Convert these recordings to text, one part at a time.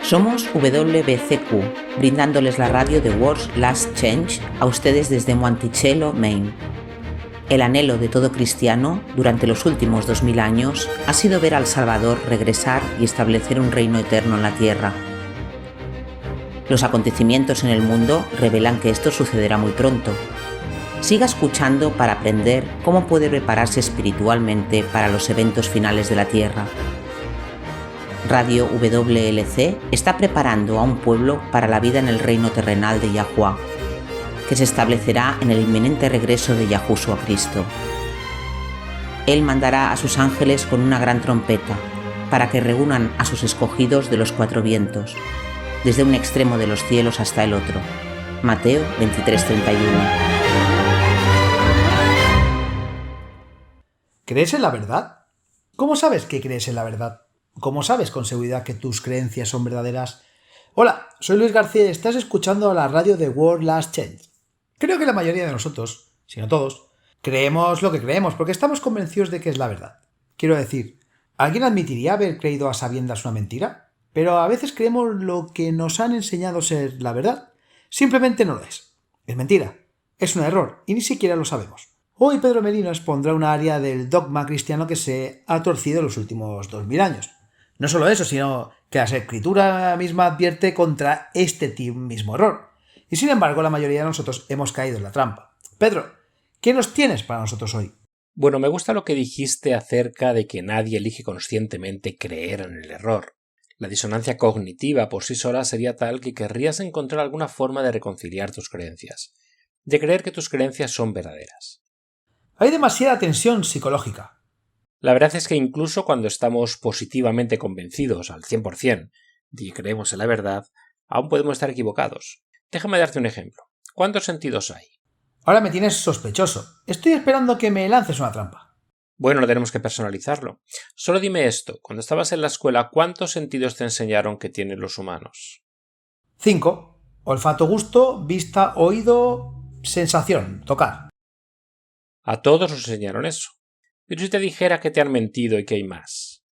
Somos WBCQ, brindándoles la radio de World's Last Change a ustedes desde Monticello, Maine. El anhelo de todo cristiano durante los últimos 2000 años ha sido ver al Salvador regresar y establecer un reino eterno en la tierra. Los acontecimientos en el mundo revelan que esto sucederá muy pronto. Siga escuchando para aprender cómo puede prepararse espiritualmente para los eventos finales de la tierra. Radio WLC está preparando a un pueblo para la vida en el reino terrenal de Yahuwah, que se establecerá en el inminente regreso de Yahushua Cristo. Él mandará a sus ángeles con una gran trompeta para que reúnan a sus escogidos de los cuatro vientos, desde un extremo de los cielos hasta el otro. Mateo 23:31. ¿Crees en la verdad? ¿Cómo sabes que crees en la verdad? ¿Cómo sabes con seguridad que tus creencias son verdaderas? Hola, soy Luis García y estás escuchando la radio de World Last Change. Creo que la mayoría de nosotros, si no todos, creemos lo que creemos porque estamos convencidos de que es la verdad. Quiero decir, ¿alguien admitiría haber creído a sabiendas una mentira? Pero a veces creemos lo que nos han enseñado ser la verdad. Simplemente no lo es. Es mentira. Es un error y ni siquiera lo sabemos. Hoy Pedro Merino expondrá una área del dogma cristiano que se ha torcido en los últimos 2000 años. No solo eso, sino que la Escritura misma advierte contra este mismo error. Y sin embargo, la mayoría de nosotros hemos caído en la trampa. Pedro, ¿qué nos tienes para nosotros hoy? Bueno, me gusta lo que dijiste acerca de que nadie elige conscientemente creer en el error. La disonancia cognitiva por sí sola sería tal que querrías encontrar alguna forma de reconciliar tus creencias, de creer que tus creencias son verdaderas. Hay demasiada tensión psicológica. La verdad es que incluso cuando estamos positivamente convencidos al 100% de que creemos en la verdad, aún podemos estar equivocados. Déjame darte un ejemplo. ¿Cuántos sentidos hay? Ahora me tienes sospechoso. Estoy esperando que me lances una trampa. Bueno, no tenemos que personalizarlo. Solo dime esto. Cuando estabas en la escuela, ¿cuántos sentidos te enseñaron que tienen los humanos? 5. Olfato, gusto, vista, oído, sensación, tocar. A todos nos enseñaron eso. Pero si te dijera que te han mentido y que hay más.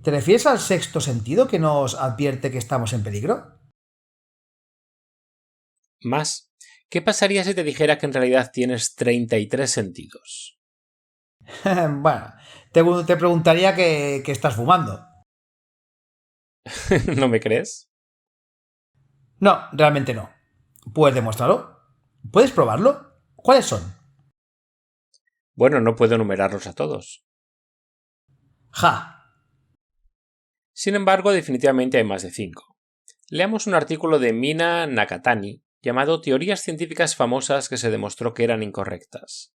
¿Te refieres al sexto sentido que nos advierte que estamos en peligro? Más. ¿Qué pasaría si te dijera que en realidad tienes 33 sentidos? Bueno, te preguntaría que estás fumando. ¿No me crees? No, realmente no. ¿Puedes demostrarlo? ¿Puedes probarlo? ¿Cuáles son? Bueno, no puedo enumerarlos a todos. ¡Ja! Sin embargo, definitivamente hay más de 5. Leamos un artículo de Mina Nakatani llamado Teorías científicas famosas que se demostró que eran incorrectas.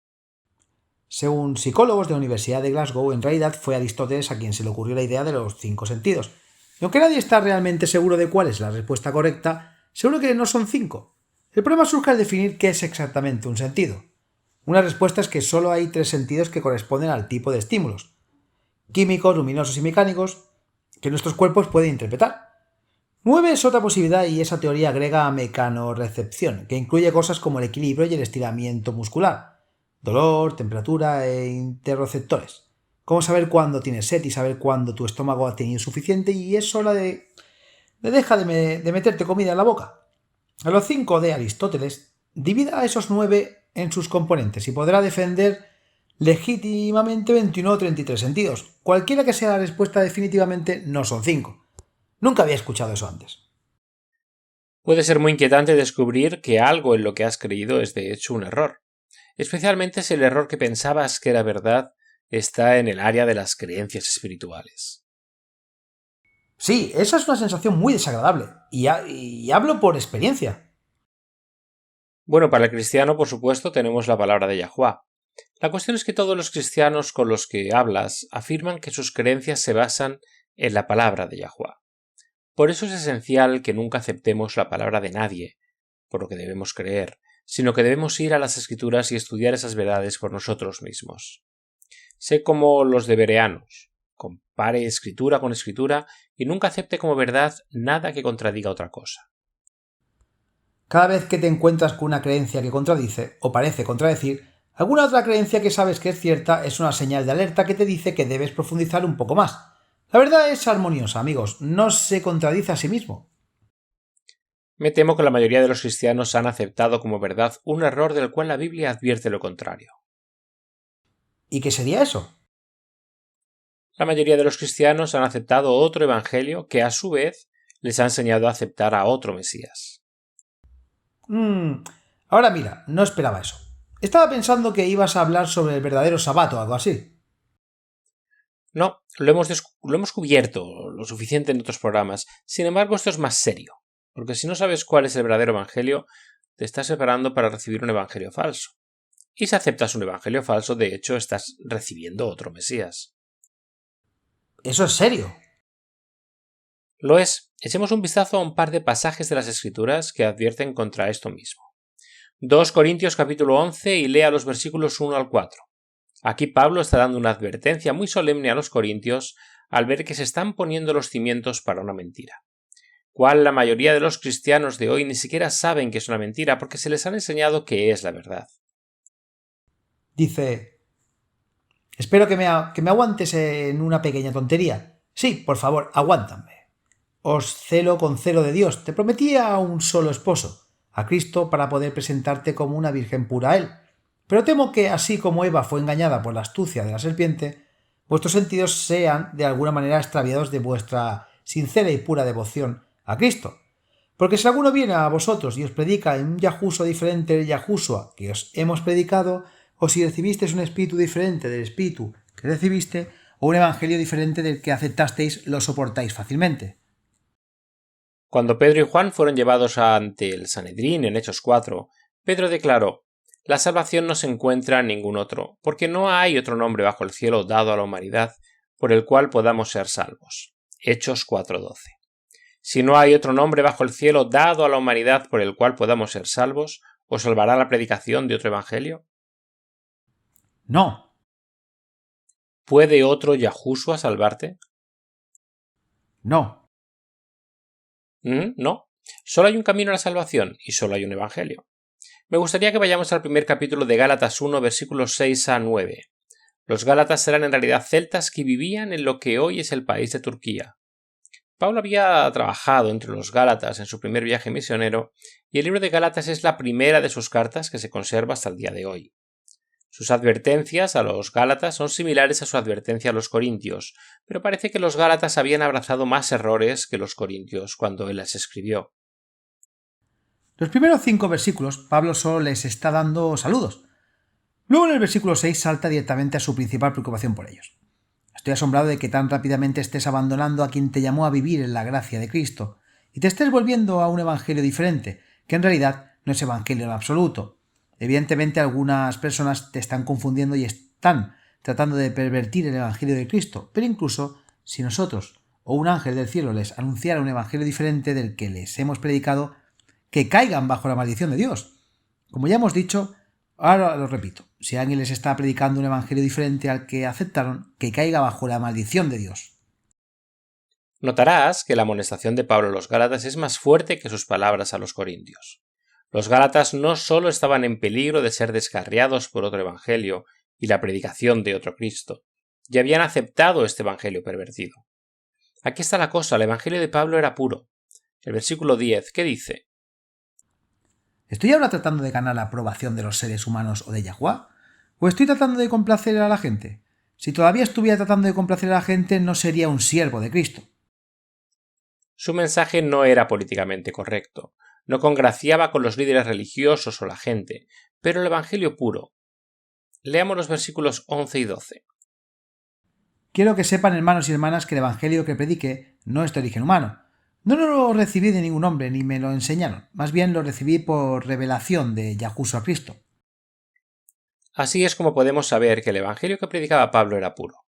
Según psicólogos de la Universidad de Glasgow, en realidad fue Aristóteles a quien se le ocurrió la idea de los 5 sentidos. Y aunque nadie está realmente seguro de cuál es la respuesta correcta, seguro que no son 5. El problema surge al definir qué es exactamente un sentido. Una respuesta es que solo hay 3 sentidos que corresponden al tipo de estímulos, químicos, luminosos y mecánicos, que nuestros cuerpos pueden interpretar. 9 es otra posibilidad y esa teoría agrega mecanorrecepción, que incluye cosas como el equilibrio y el estiramiento muscular, dolor, temperatura e interoceptores. Como saber cuándo tienes sed y saber cuándo tu estómago ha tenido suficiente y es hora de deja de meterte comida en la boca. A los 5 de Aristóteles, divida a esos 9 en sus componentes y podrá defender legítimamente 21 o 33 sentidos. Cualquiera que sea la respuesta, definitivamente no son 5. Nunca había escuchado eso antes. Puede ser muy inquietante descubrir que algo en lo que has creído es de hecho un error, especialmente si el error que pensabas que era verdad está en el área de las creencias espirituales. Sí, esa es una sensación muy desagradable y hablo por experiencia. Bueno, para el cristiano, por supuesto, tenemos la palabra de Yahuwah. La cuestión es que todos los cristianos con los que hablas afirman que sus creencias se basan en la palabra de Yahuwah. Por eso es esencial que nunca aceptemos la palabra de nadie, por lo que debemos creer, sino que debemos ir a las Escrituras y estudiar esas verdades por nosotros mismos. Sé como los de Bereanos. Compare escritura con escritura y nunca acepte como verdad nada que contradiga otra cosa. Cada vez que te encuentras con una creencia que contradice o parece contradecir, alguna otra creencia que sabes que es cierta es una señal de alerta que te dice que debes profundizar un poco más. La verdad es armoniosa, amigos, no se contradice a sí mismo. Me temo que la mayoría de los cristianos han aceptado como verdad un error del cual la Biblia advierte lo contrario. ¿Y qué sería eso? La mayoría de los cristianos han aceptado otro evangelio que a su vez les ha enseñado a aceptar a otro Mesías. Ahora mira, no esperaba eso. Estaba pensando que ibas a hablar sobre el verdadero sabato o algo así. No, lo hemos cubierto lo suficiente en otros programas. Sin embargo, esto es más serio, porque si no sabes cuál es el verdadero evangelio, te estás preparando para recibir un evangelio falso. Y si aceptas un evangelio falso, de hecho, estás recibiendo otro Mesías. ¿Eso es serio? Lo es. Echemos un vistazo a un par de pasajes de las Escrituras que advierten contra esto mismo. 2 Corintios capítulo 11 y lea los versículos 1 al 4. Aquí Pablo está dando una advertencia muy solemne a los corintios al ver que se están poniendo los cimientos para una mentira. Cual la mayoría de los cristianos de hoy ni siquiera saben que es una mentira porque se les han enseñado que es la verdad. Dice, espero que me aguantes en una pequeña tontería. Sí, por favor, aguántame. Os celo con celo de Dios. Te prometía a un solo esposo, a Cristo, para poder presentarte como una virgen pura a Él. Pero temo que, así como Eva fue engañada por la astucia de la serpiente, vuestros sentidos sean de alguna manera extraviados de vuestra sincera y pura devoción a Cristo. Porque si alguno viene a vosotros y os predica en un Yahusua diferente del Yahushua que os hemos predicado, o si recibisteis un espíritu diferente del espíritu que recibiste, o un evangelio diferente del que aceptasteis, lo soportáis fácilmente. Cuando Pedro y Juan fueron llevados ante el Sanedrín en Hechos 4, Pedro declaró: la salvación no se encuentra en ningún otro, porque no hay otro nombre bajo el cielo dado a la humanidad por el cual podamos ser salvos. Hechos 4:12. Si no hay otro nombre bajo el cielo dado a la humanidad por el cual podamos ser salvos, ¿os salvará la predicación de otro evangelio? No. ¿Puede otro Yahushua salvarte? No. No. Solo hay un camino a la salvación y solo hay un evangelio. Me gustaría que vayamos al primer capítulo de Gálatas 1, versículos 6 a 9. Los gálatas eran en realidad celtas que vivían en lo que hoy es el país de Turquía. Pablo había trabajado entre los gálatas en su primer viaje misionero y el libro de Gálatas es la primera de sus cartas que se conserva hasta el día de hoy. Sus advertencias a los gálatas son similares a su advertencia a los corintios, pero parece que los gálatas habían abrazado más errores que los corintios cuando él las escribió. Los primeros 5 versículos, Pablo solo les está dando saludos. Luego en el versículo 6 salta directamente a su principal preocupación por ellos. Estoy asombrado de que tan rápidamente estés abandonando a quien te llamó a vivir en la gracia de Cristo y te estés volviendo a un evangelio diferente, que en realidad no es evangelio en absoluto. Evidentemente algunas personas te están confundiendo y están tratando de pervertir el evangelio de Cristo, pero incluso si nosotros o un ángel del cielo les anunciara un evangelio diferente del que les hemos predicado, que caigan bajo la maldición de Dios. Como ya hemos dicho, ahora lo repito, si alguien les está predicando un evangelio diferente al que aceptaron, que caiga bajo la maldición de Dios. Notarás que la amonestación de Pablo a los gálatas es más fuerte que sus palabras a los corintios. Los gálatas no solo estaban en peligro de ser descarriados por otro evangelio y la predicación de otro Cristo, ya habían aceptado este evangelio pervertido. Aquí está la cosa, el evangelio de Pablo era puro. El versículo 10, ¿qué dice? ¿Estoy ahora tratando de ganar la aprobación de los seres humanos o de Yahuwah? ¿O estoy tratando de complacer a la gente? Si todavía estuviera tratando de complacer a la gente, no sería un siervo de Cristo. Su mensaje no era políticamente correcto, no congraciaba con los líderes religiosos o la gente, pero el evangelio puro. Leamos los versículos 11 y 12. Quiero que sepan, hermanos y hermanas, que el evangelio que prediqué no es de origen humano. No lo recibí de ningún hombre, ni me lo enseñaron. Más bien lo recibí por revelación de Yahushua Cristo. Así es como podemos saber que el evangelio que predicaba Pablo era puro.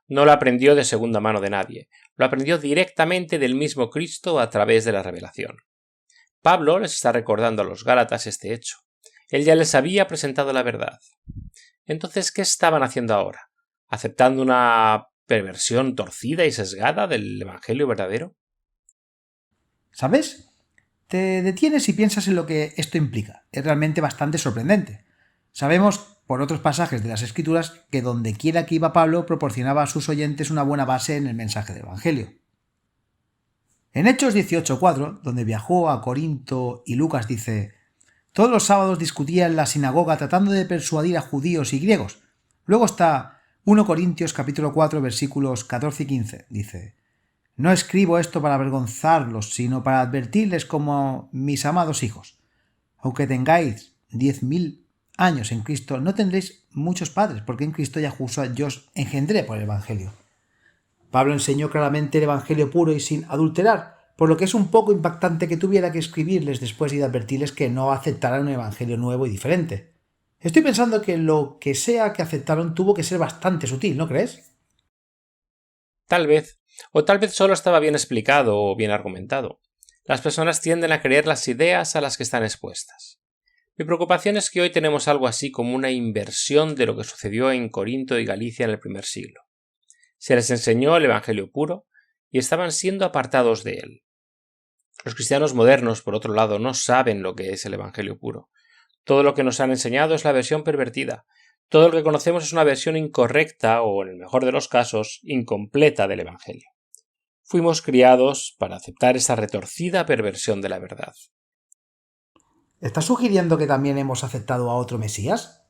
No lo aprendió de segunda mano de nadie, lo aprendió directamente del mismo Cristo a través de la revelación. Pablo les está recordando a los gálatas este hecho. Él ya les había presentado la verdad. Entonces, ¿qué estaban haciendo ahora? ¿Aceptando una perversión torcida y sesgada del evangelio verdadero? ¿Sabes? Te detienes y piensas en lo que esto implica. Es realmente bastante sorprendente. Sabemos por otros pasajes de las Escrituras que donde quiera que iba Pablo proporcionaba a sus oyentes una buena base en el mensaje del Evangelio. En Hechos 18:4, donde viajó a Corinto y Lucas dice: todos los sábados discutía en la sinagoga tratando de persuadir a judíos y griegos. Luego está 1 Corintios capítulo 4 versículos 14 y 15. Dice: no escribo esto para avergonzarlos, sino para advertirles como mis amados hijos. Aunque tengáis 10.000 años en Cristo, no tendréis muchos padres, porque en Cristo Yahushua yo os engendré por el Evangelio. Pablo enseñó claramente el Evangelio puro y sin adulterar, por lo que es un poco impactante que tuviera que escribirles después y de advertirles que no aceptaran un Evangelio nuevo y diferente. Estoy pensando que lo que sea que aceptaron tuvo que ser bastante sutil, ¿no crees? Tal vez, o tal vez solo estaba bien explicado o bien argumentado. Las personas tienden a creer las ideas a las que están expuestas. Mi preocupación es que hoy tenemos algo así como una inversión de lo que sucedió en Corinto y Galicia en el primer siglo. Se les enseñó el Evangelio puro y estaban siendo apartados de él. Los cristianos modernos, por otro lado, no saben lo que es el Evangelio puro. Todo lo que nos han enseñado es la versión pervertida. Todo lo que conocemos es una versión incorrecta o, en el mejor de los casos, incompleta del Evangelio. Fuimos criados para aceptar esa retorcida perversión de la verdad. ¿Estás sugiriendo que también hemos aceptado a otro Mesías?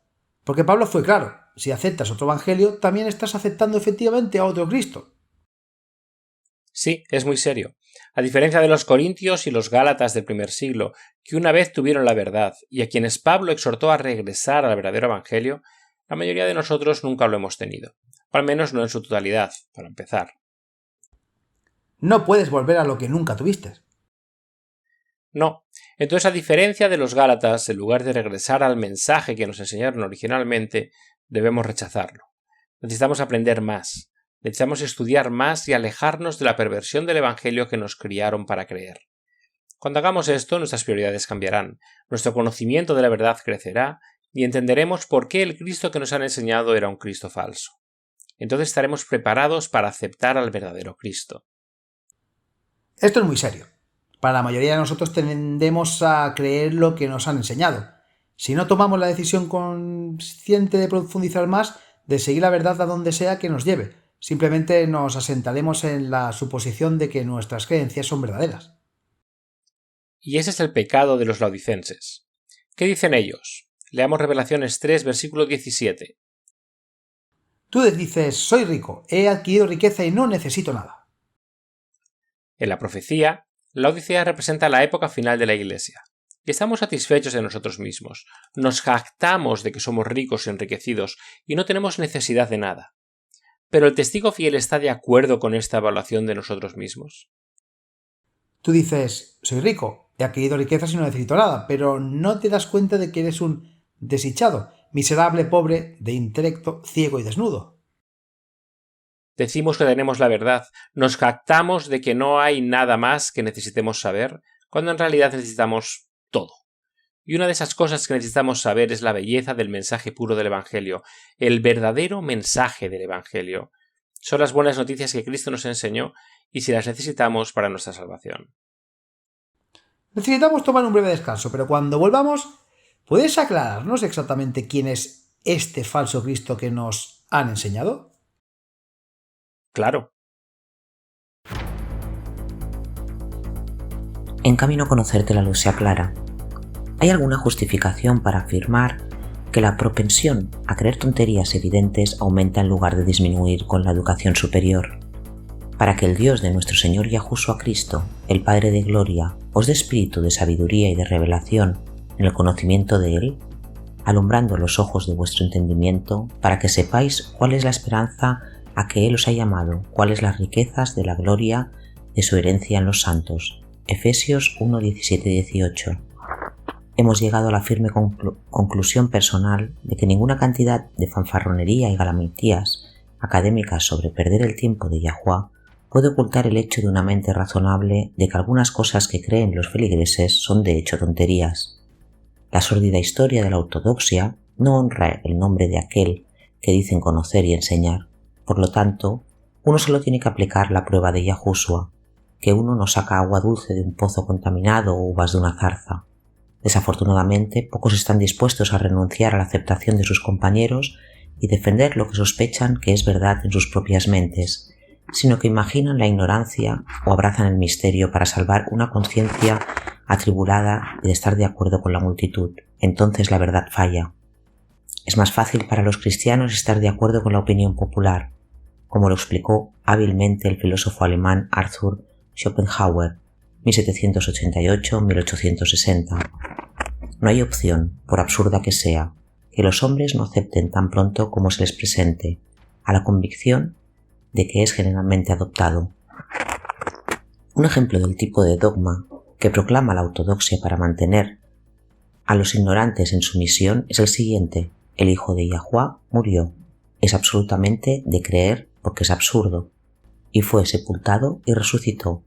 Porque Pablo fue claro: si aceptas otro evangelio, también estás aceptando efectivamente a otro Cristo. Sí, es muy serio. A diferencia de los corintios y los gálatas del primer siglo, que una vez tuvieron la verdad y a quienes Pablo exhortó a regresar al verdadero evangelio, la mayoría de nosotros nunca lo hemos tenido. O al menos no en su totalidad, para empezar. No puedes volver a lo que nunca tuviste. No. Entonces, a diferencia de los gálatas, en lugar de regresar al mensaje que nos enseñaron originalmente, debemos rechazarlo. Necesitamos aprender más. Necesitamos estudiar más y alejarnos de la perversión del Evangelio que nos criaron para creer. Cuando hagamos esto, nuestras prioridades cambiarán, nuestro conocimiento de la verdad crecerá y entenderemos por qué el Cristo que nos han enseñado era un Cristo falso. Entonces estaremos preparados para aceptar al verdadero Cristo. Esto es muy serio. Para la mayoría de nosotros tendemos a creer lo que nos han enseñado. Si no tomamos la decisión consciente de profundizar más, de seguir la verdad a donde sea que nos lleve, simplemente nos asentaremos en la suposición de que nuestras creencias son verdaderas. Y ese es el pecado de los laodicenses. ¿Qué dicen ellos? Leamos Revelaciones 3, versículo 17. Tú dices: soy rico, he adquirido riqueza y no necesito nada. En la profecía, la Odisea representa la época final de la Iglesia. Y estamos satisfechos de nosotros mismos. Nos jactamos de que somos ricos y enriquecidos y no tenemos necesidad de nada. ¿Pero el testigo fiel está de acuerdo con esta evaluación de nosotros mismos? Tú dices: soy rico, he adquirido riquezas y no necesito nada, pero no te das cuenta de que eres un desdichado, miserable, pobre, de intelecto, ciego y desnudo. Decimos que tenemos la verdad, nos jactamos de que no hay nada más que necesitemos saber, cuando en realidad necesitamos todo. Y una de esas cosas que necesitamos saber es la belleza del mensaje puro del Evangelio, el verdadero mensaje del Evangelio. Son las buenas noticias que Cristo nos enseñó y si las necesitamos para nuestra salvación. Necesitamos tomar un breve descanso, pero cuando volvamos, ¿puedes aclararnos exactamente quién es este falso Cristo que nos han enseñado? Claro. En camino a conocerte la luz sea clara. ¿Hay alguna justificación para afirmar que la propensión a creer tonterías evidentes aumenta en lugar de disminuir con la educación superior? Para que el Dios de nuestro Señor Yahushua Cristo, el Padre de Gloria, os dé espíritu de sabiduría y de revelación en el conocimiento de Él, alumbrando los ojos de vuestro entendimiento, para que sepáis cuál es la esperanza a que Él os ha llamado, cuáles las riquezas de la gloria de su herencia en los santos. Efesios 1, 17 y 18. Hemos llegado a la firme conclusión personal de que ninguna cantidad de fanfarronería y galamentías académicas sobre perder el tiempo de Yahuwah puede ocultar el hecho de una mente razonable de que algunas cosas que creen los feligreses son de hecho tonterías. La sórdida historia de la ortodoxia no honra el nombre de aquel que dicen conocer y enseñar. Por lo tanto, uno solo tiene que aplicar la prueba de Yahushua, que uno no saca agua dulce de un pozo contaminado o uvas de una zarza. Desafortunadamente, pocos están dispuestos a renunciar a la aceptación de sus compañeros y defender lo que sospechan que es verdad en sus propias mentes, sino que imaginan la ignorancia o abrazan el misterio para salvar una conciencia atribulada y de estar de acuerdo con la multitud. Entonces la verdad falla. Es más fácil para los cristianos estar de acuerdo con la opinión popular, como lo explicó hábilmente el filósofo alemán Arthur Schopenhauer, 1788-1860. No hay opción, por absurda que sea, que los hombres no acepten tan pronto como se les presente, a la convicción de que es generalmente adoptado. Un ejemplo del tipo de dogma que proclama la ortodoxia para mantener a los ignorantes en sumisión es el siguiente: el Hijo de Yahuwah murió. Es absolutamente de creer porque es absurdo, y fue sepultado y resucitó.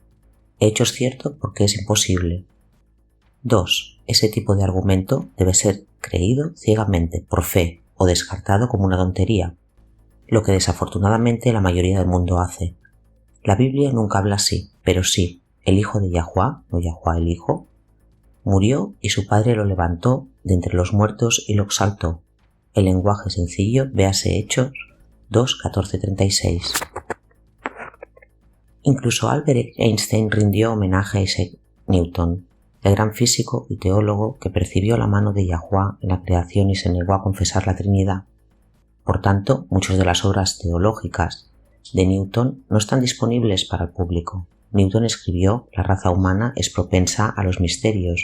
Hecho es cierto porque es imposible. 2. Ese tipo de argumento debe ser creído ciegamente, por fe, o descartado como una tontería, lo que desafortunadamente la mayoría del mundo hace. La Biblia nunca habla así, pero sí, el Hijo de Yahuwah, no Yahuwah el Hijo, murió y su Padre lo levantó de entre los muertos y lo exaltó. El lenguaje sencillo, véase Hechos 2:14-36. Incluso Albert Einstein rindió homenaje a Isaac Newton, el gran físico y teólogo que percibió la mano de Yahuwah en la creación y se negó a confesar la Trinidad. Por tanto, muchas de las obras teológicas de Newton no están disponibles para el público. Newton escribió: la raza humana es propensa a los misterios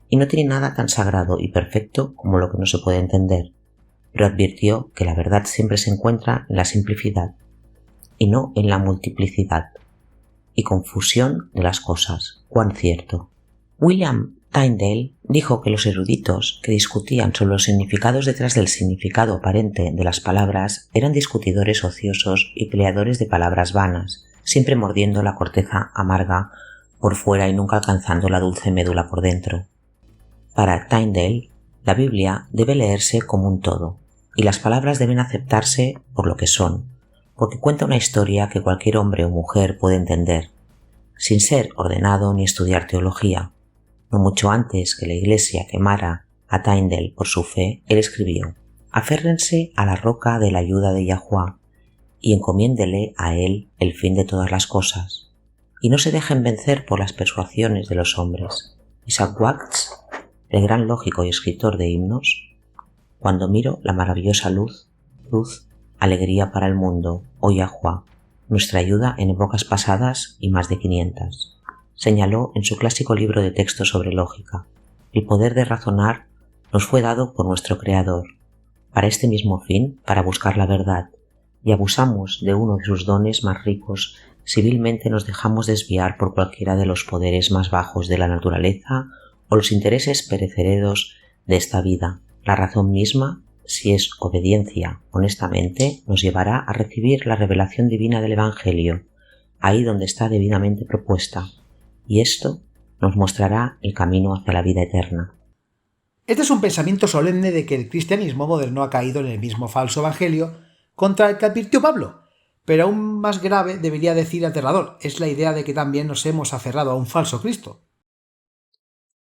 y no tiene nada tan sagrado y perfecto como lo que no se puede entender, pero advirtió que la verdad siempre se encuentra en la simplicidad y no en la multiplicidad y confusión de las cosas. ¡Cuán cierto! William Tyndale dijo que los eruditos que discutían sobre los significados detrás del significado aparente de las palabras eran discutidores ociosos y peleadores de palabras vanas, siempre mordiendo la corteza amarga por fuera y nunca alcanzando la dulce médula por dentro. Para Tyndale, la Biblia debe leerse como un todo, y las palabras deben aceptarse por lo que son, porque cuenta una historia que cualquier hombre o mujer puede entender, sin ser ordenado ni estudiar teología. No mucho antes que la Iglesia quemara a Tyndale por su fe, él escribió: aférrense a la roca de la ayuda de Yahuwah y encomiéndele a él el fin de todas las cosas, y no se dejen vencer por las persuasiones de los hombres. Isaac Watts, el gran lógico y escritor de himnos: cuando miro la maravillosa luz, alegría para el mundo, oh Yahuwah, nuestra ayuda en épocas pasadas y más de 500. Señaló en su clásico libro de texto sobre lógica: el poder de razonar nos fue dado por nuestro Creador, para este mismo fin, para buscar la verdad, y abusamos de uno de sus dones más ricos si vilmente nos dejamos desviar por cualquiera de los poderes más bajos de la naturaleza o los intereses perecederos de esta vida. La razón misma, si es obediencia honestamente, nos llevará a recibir la revelación divina del Evangelio, ahí donde está debidamente propuesta, y esto nos mostrará el camino hacia la vida eterna. Este es un pensamiento solemne de que el cristianismo moderno ha caído en el mismo falso evangelio contra el que advirtió Pablo, pero aún más grave, debería decir aterrador, es la idea de que también nos hemos aferrado a un falso Cristo.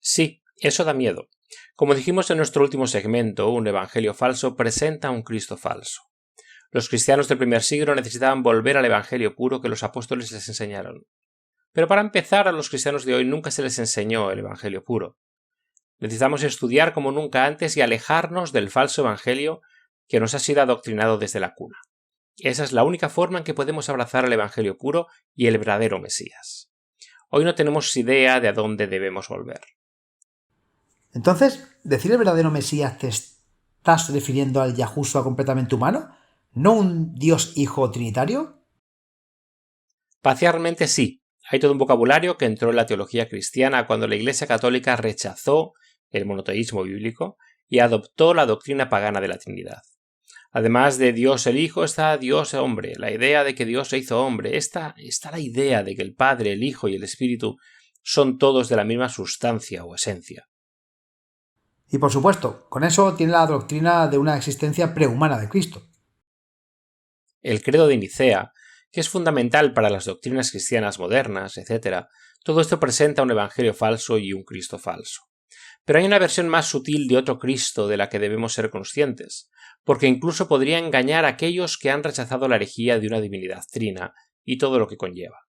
Sí, eso da miedo. Como dijimos en nuestro último segmento, un evangelio falso presenta a un Cristo falso. Los cristianos del primer siglo necesitaban volver al evangelio puro que los apóstoles les enseñaron. Pero para empezar, a los cristianos de hoy nunca se les enseñó el evangelio puro. Necesitamos estudiar como nunca antes y alejarnos del falso evangelio que nos ha sido adoctrinado desde la cuna. Esa es la única forma en que podemos abrazar el evangelio puro y el verdadero Mesías. Hoy no tenemos idea de a dónde debemos volver. Entonces, ¿decir el verdadero Mesías te estás refiriendo al Yahushua completamente humano? ¿No un Dios Hijo Trinitario? Parcialmente sí. Hay todo un vocabulario que entró en la teología cristiana cuando la Iglesia Católica rechazó el monoteísmo bíblico y adoptó la doctrina pagana de la Trinidad. Además de Dios el Hijo está Dios el hombre, la idea de que Dios se hizo hombre, está la idea de que el Padre, el Hijo y el Espíritu son todos de la misma sustancia o esencia. Y por supuesto, con eso tiene la doctrina de una existencia prehumana de Cristo. El credo de Nicea, que es fundamental para las doctrinas cristianas modernas, etc., todo esto presenta un evangelio falso y un Cristo falso. Pero hay una versión más sutil de otro Cristo de la que debemos ser conscientes, porque incluso podría engañar a aquellos que han rechazado la herejía de una divinidad trina y todo lo que conlleva.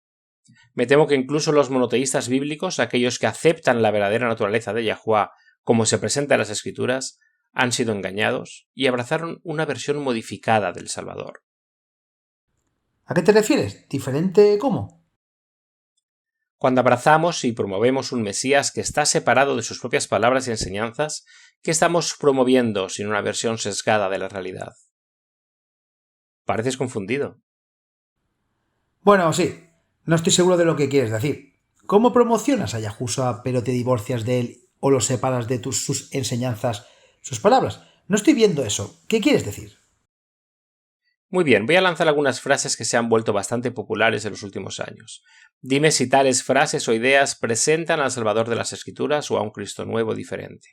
Me temo que incluso los monoteístas bíblicos, aquellos que aceptan la verdadera naturaleza de Yahuwah como se presenta en las Escrituras, han sido engañados y abrazaron una versión modificada del Salvador. ¿A qué te refieres? ¿Diferente cómo? Cuando abrazamos y promovemos un Mesías que está separado de sus propias palabras y enseñanzas, ¿qué estamos promoviendo sin una versión sesgada de la realidad? Pareces confundido. Bueno, sí. No estoy seguro de lo que quieres decir. ¿Cómo promocionas a Yahushua pero te divorcias de él o lo separas de sus enseñanzas, sus palabras? No estoy viendo eso. ¿Qué quieres decir? Muy bien, voy a lanzar algunas frases que se han vuelto bastante populares en los últimos años. Dime si tales frases o ideas presentan al Salvador de las Escrituras o a un Cristo nuevo diferente.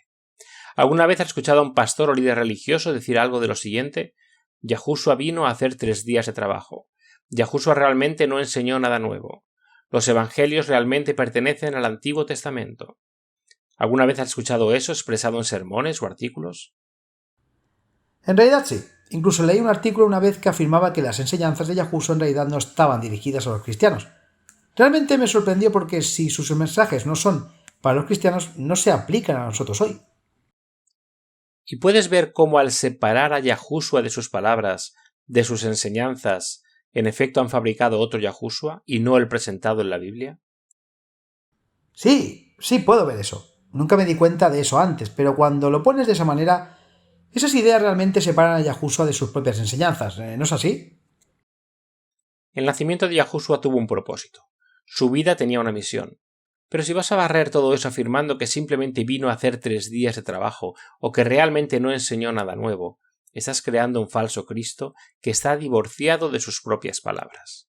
¿Alguna vez has escuchado a un pastor o líder religioso decir algo de lo siguiente? Yahushua vino a hacer 3 días de trabajo. Yahushua realmente no enseñó nada nuevo. Los evangelios realmente pertenecen al Antiguo Testamento. ¿Alguna vez has escuchado eso expresado en sermones o artículos? En realidad sí. Incluso leí un artículo una vez que afirmaba que las enseñanzas de Yahushua en realidad no estaban dirigidas a los cristianos. Realmente me sorprendió porque si sus mensajes no son para los cristianos, no se aplican a nosotros hoy. Y puedes ver cómo al separar a Yahushua de sus palabras, de sus enseñanzas, en efecto han fabricado otro Yahushua y no el presentado en la Biblia. Sí, puedo ver eso. Nunca me di cuenta de eso antes, pero cuando lo pones de esa manera, esas ideas realmente separan a Yahushua de sus propias enseñanzas, ¿no es así? El nacimiento de Yahushua tuvo un propósito. Su vida tenía una misión. Pero si vas a barrer todo eso afirmando que simplemente vino a hacer 3 días de trabajo o que realmente no enseñó nada nuevo, estás creando un falso Cristo que está divorciado de sus propias palabras.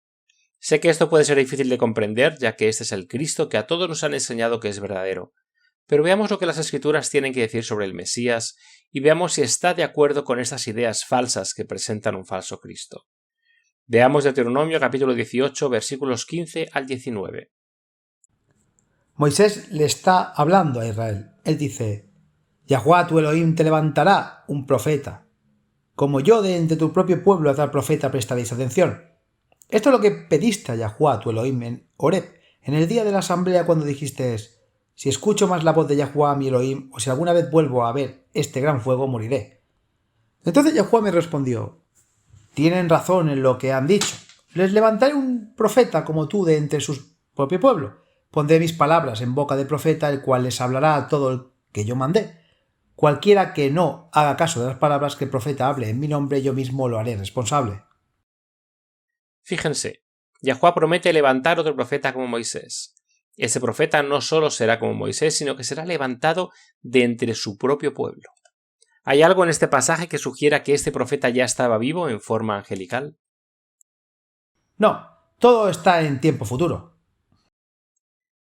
Sé que esto puede ser difícil de comprender, ya que este es el Cristo que a todos nos han enseñado que es verdadero, pero veamos lo que las Escrituras tienen que decir sobre el Mesías y veamos si está de acuerdo con estas ideas falsas que presentan un falso Cristo. Veamos Deuteronomio capítulo 18, versículos 15 al 19. Moisés le está hablando a Israel. Él dice: Yahuwah tu Elohim te levantará un profeta. Como yo de entre tu propio pueblo a tal profeta prestaréis atención. Esto es lo que pediste a Yahuwah tu Elohim en Horeb, en el día de la asamblea cuando dijiste: si escucho más la voz de Yahuwah mi Elohim, o si alguna vez vuelvo a ver este gran fuego, moriré. Entonces Yahuwah me respondió: tienen razón en lo que han dicho. Les levantaré un profeta como tú de entre su propio pueblo. Pondré mis palabras en boca del profeta, el cual les hablará a todo el que yo mandé. Cualquiera que no haga caso de las palabras que el profeta hable en mi nombre, yo mismo lo haré responsable. Fíjense, Yahuwah promete levantar otro profeta como Moisés. Ese profeta no solo será como Moisés, sino que será levantado de entre su propio pueblo. ¿Hay algo en este pasaje que sugiera que este profeta ya estaba vivo en forma angelical? No, todo está en tiempo futuro.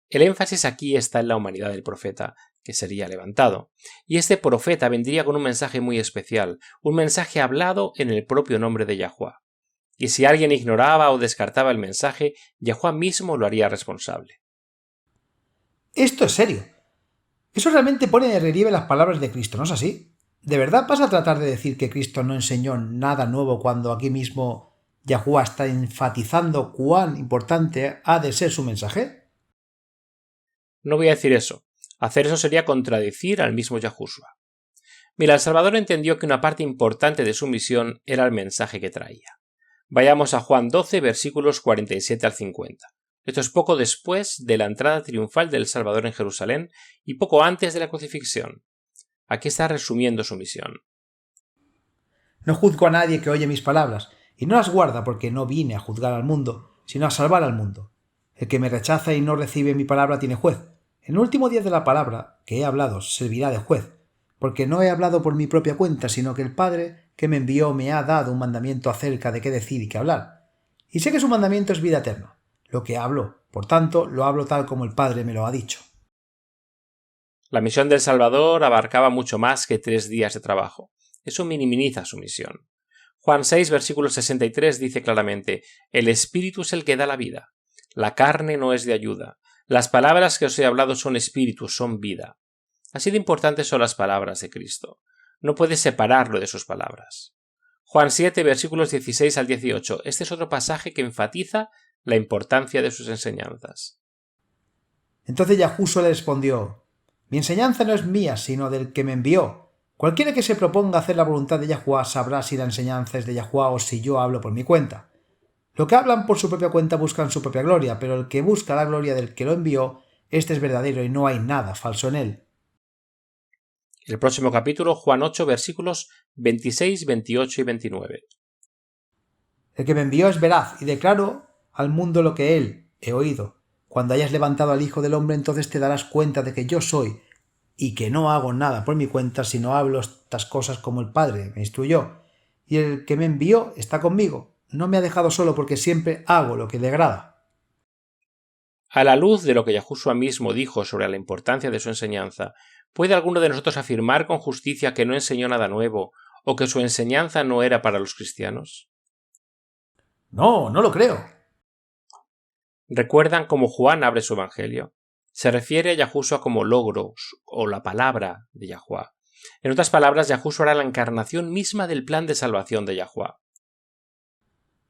El énfasis aquí está en la humanidad del profeta, que sería levantado. Y este profeta vendría con un mensaje muy especial, un mensaje hablado en el propio nombre de Yahuwah. Y si alguien ignoraba o descartaba el mensaje, Yahuwah mismo lo haría responsable. Esto es serio. Eso realmente pone de relieve las palabras de Cristo, ¿no es así? ¿De verdad vas a tratar de decir que Cristo no enseñó nada nuevo cuando aquí mismo Yahuwah está enfatizando cuán importante ha de ser su mensaje? No voy a decir eso. Hacer eso sería contradecir al mismo Yahushua. Mira, el Salvador entendió que una parte importante de su misión era el mensaje que traía. Vayamos a Juan 12, versículos 47 al 50. Esto es poco después de la entrada triunfal del Salvador en Jerusalén y poco antes de la crucifixión. Aquí está resumiendo su misión. No juzgo a nadie que oye mis palabras, y no las guarda porque no vine a juzgar al mundo, sino a salvar al mundo. El que me rechaza y no recibe mi palabra tiene juez. En el último día de la palabra que he hablado servirá de juez, porque no he hablado por mi propia cuenta, sino que el Padre que me envió me ha dado un mandamiento acerca de qué decir y qué hablar. Y sé que su mandamiento es vida eterna. Lo que hablo, por tanto, lo hablo tal como el Padre me lo ha dicho. La misión del Salvador abarcaba mucho más que 3 días de trabajo. Eso minimiza su misión. Juan 6, versículo 63 dice claramente: el Espíritu es el que da la vida. La carne no es de ayuda. Las palabras que os he hablado son espíritu, son vida. Así de importantes son las palabras de Cristo. No puedes separarlo de sus palabras. Juan 7, versículos 16 al 18. Este es otro pasaje que enfatiza la importancia de sus enseñanzas. Entonces Yahushua le respondió: Mi enseñanza no es mía, sino del que me envió. Cualquiera que se proponga hacer la voluntad de Yahuwá sabrá si la enseñanza es de Yahuwá o si yo hablo por mi cuenta. Lo que hablan por su propia cuenta buscan su propia gloria, pero el que busca la gloria del que lo envió, este es verdadero y no hay nada falso en él. El próximo capítulo, Juan 8, versículos 26, 28 y 29. El que me envió es veraz y declaro al mundo lo que él he oído. Cuando hayas levantado al Hijo del Hombre, entonces te darás cuenta de que yo soy y que no hago nada por mi cuenta, sino hablo estas cosas como el Padre me instruyó. Y el que me envió está conmigo. No me ha dejado solo porque siempre hago lo que le agrada. A la luz de lo que Yahushua mismo dijo sobre la importancia de su enseñanza, ¿puede alguno de nosotros afirmar con justicia que no enseñó nada nuevo o que su enseñanza no era para los cristianos? No, no lo creo. ¿Recuerdan cómo Juan abre su evangelio? Se refiere a Yahushua como logros o la palabra de Yahuwá. En otras palabras, Yahushua era la encarnación misma del plan de salvación de Yahuwá.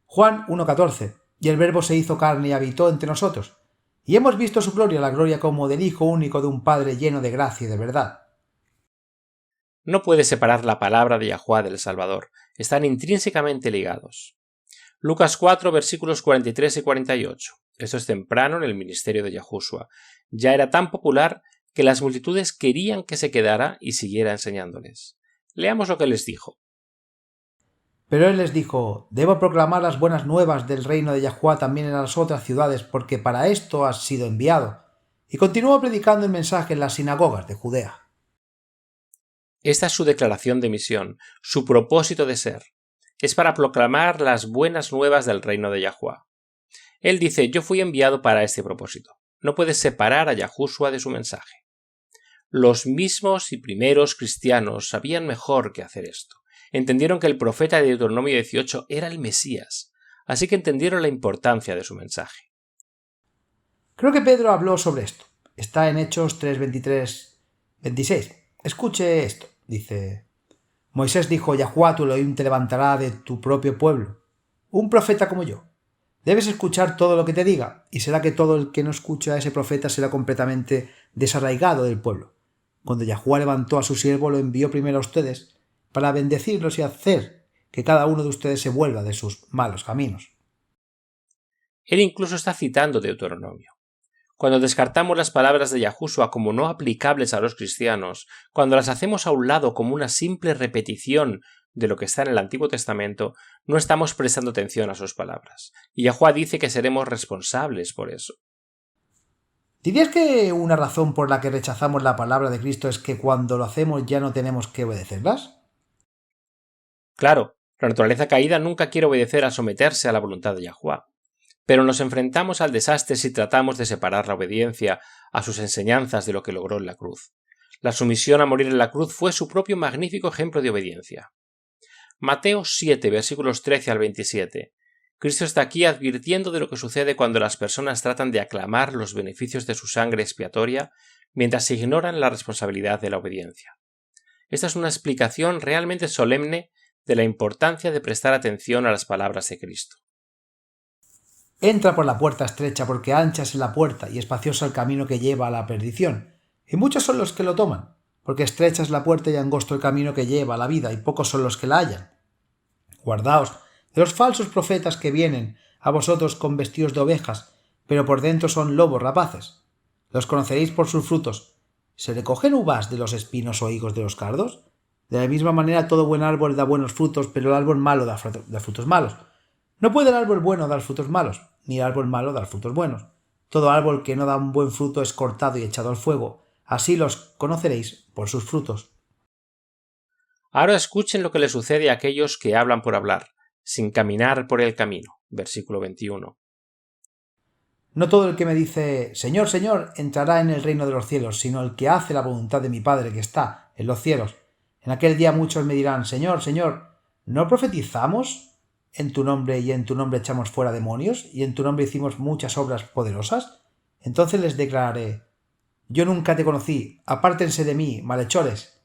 Juan 1,14. Y el Verbo se hizo carne y habitó entre nosotros. Y hemos visto su gloria, la gloria como del Hijo único de un Padre lleno de gracia y de verdad. No puede separar la palabra de Yahuwá del Salvador. Están intrínsecamente ligados. Lucas 4, versículos 43 y 48. Esto es temprano en el ministerio de Yahushua. Ya era tan popular que las multitudes querían que se quedara y siguiera enseñándoles. Leamos lo que les dijo. Pero él les dijo: Debo proclamar las buenas nuevas del reino de Yahuwá también en las otras ciudades, porque para esto has sido enviado. Y continuó predicando el mensaje en las sinagogas de Judea. Esta es su declaración de misión, su propósito de ser. Es para proclamar las buenas nuevas del reino de Yahuwá. Él dice: yo fui enviado para este propósito. No puedes separar a Yahushua de su mensaje. Los mismos y primeros cristianos sabían mejor que hacer esto. Entendieron que el profeta de Deuteronomio 18 era el Mesías, así que entendieron la importancia de su mensaje. Creo que Pedro habló sobre esto. Está en Hechos 3, 23, 26. Escuche esto. Dice: Moisés dijo: Yahuwá tu Elohim te levantará de tu propio pueblo, un profeta como yo. Debes escuchar todo lo que te diga, y será que todo el que no escucha a ese profeta será completamente desarraigado del pueblo. Cuando Yahuwá levantó a su siervo, lo envió primero a ustedes, para bendecirlos y hacer que cada uno de ustedes se vuelva de sus malos caminos. Él incluso está citando Deuteronomio. Cuando descartamos las palabras de Yahushua como no aplicables a los cristianos, cuando las hacemos a un lado como una simple repetición de lo que está en el Antiguo Testamento, no estamos prestando atención a sus palabras. Y Yahuwá dice que seremos responsables por eso. ¿Dirías que una razón por la que rechazamos la palabra de Cristo es que cuando lo hacemos ya no tenemos que obedecerlas? Claro, la naturaleza caída nunca quiere obedecer a someterse a la voluntad de Yahuwá. Pero nos enfrentamos al desastre si tratamos de separar la obediencia a sus enseñanzas de lo que logró en la cruz. La sumisión a morir en la cruz fue su propio magnífico ejemplo de obediencia. Mateo 7, versículos 13 al 27. Cristo está aquí advirtiendo de lo que sucede cuando las personas tratan de aclamar los beneficios de su sangre expiatoria mientras ignoran la responsabilidad de la obediencia. Esta es una explicación realmente solemne de la importancia de prestar atención a las palabras de Cristo. Entra por la puerta estrecha, porque ancha es la puerta y espacioso el camino que lleva a la perdición, y muchos son los que lo toman, porque estrecha es la puerta y angosto el camino que lleva a la vida, y pocos son los que la hallan. Guardaos de los falsos profetas que vienen a vosotros con vestidos de ovejas, pero por dentro son lobos rapaces. Los conoceréis por sus frutos. ¿Se recogen uvas de los espinos o higos de los cardos? De la misma manera todo buen árbol da buenos frutos, pero el árbol malo da frutos malos. No puede el árbol bueno dar frutos malos, ni el árbol malo dar frutos buenos. Todo árbol que no da un buen fruto es cortado y echado al fuego. Así los conoceréis por sus frutos. Ahora escuchen lo que le sucede a aquellos que hablan por hablar, sin caminar por el camino. Versículo 21. No todo el que me dice Señor, Señor, entrará en el reino de los cielos, sino el que hace la voluntad de mi Padre que está en los cielos. En aquel día muchos me dirán: Señor, Señor, ¿no profetizamos en tu nombre y en tu nombre echamos fuera demonios y en tu nombre hicimos muchas obras poderosas? Entonces les declararé: yo nunca te conocí, apártense de mí, malhechores.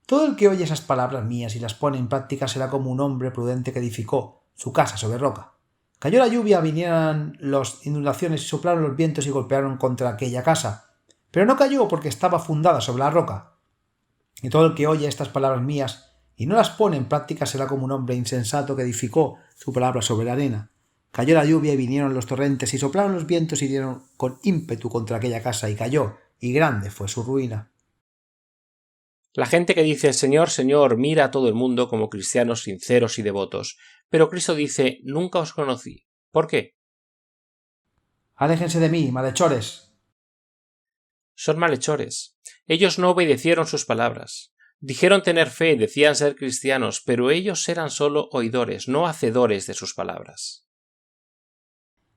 Todo el que oye esas palabras mías y las pone en práctica será como un hombre prudente que edificó su casa sobre roca. Cayó la lluvia, vinieron las inundaciones y soplaron los vientos y golpearon contra aquella casa, pero no cayó porque estaba fundada sobre la roca. Y todo el que oye estas palabras mías y no las pone en práctica será como un hombre insensato que edificó su palabra sobre la arena. Cayó la lluvia y vinieron los torrentes y soplaron los vientos y dieron con ímpetu contra aquella casa y cayó, y grande fue su ruina. La gente que dice Señor, Señor, mira a todo el mundo como cristianos sinceros y devotos, pero Cristo dice nunca os conocí. ¿Por qué? Aléjense de mí, malhechores. Son malhechores. Ellos no obedecieron sus palabras. Dijeron tener fe, decían ser cristianos, pero ellos eran solo oidores, no hacedores de sus palabras.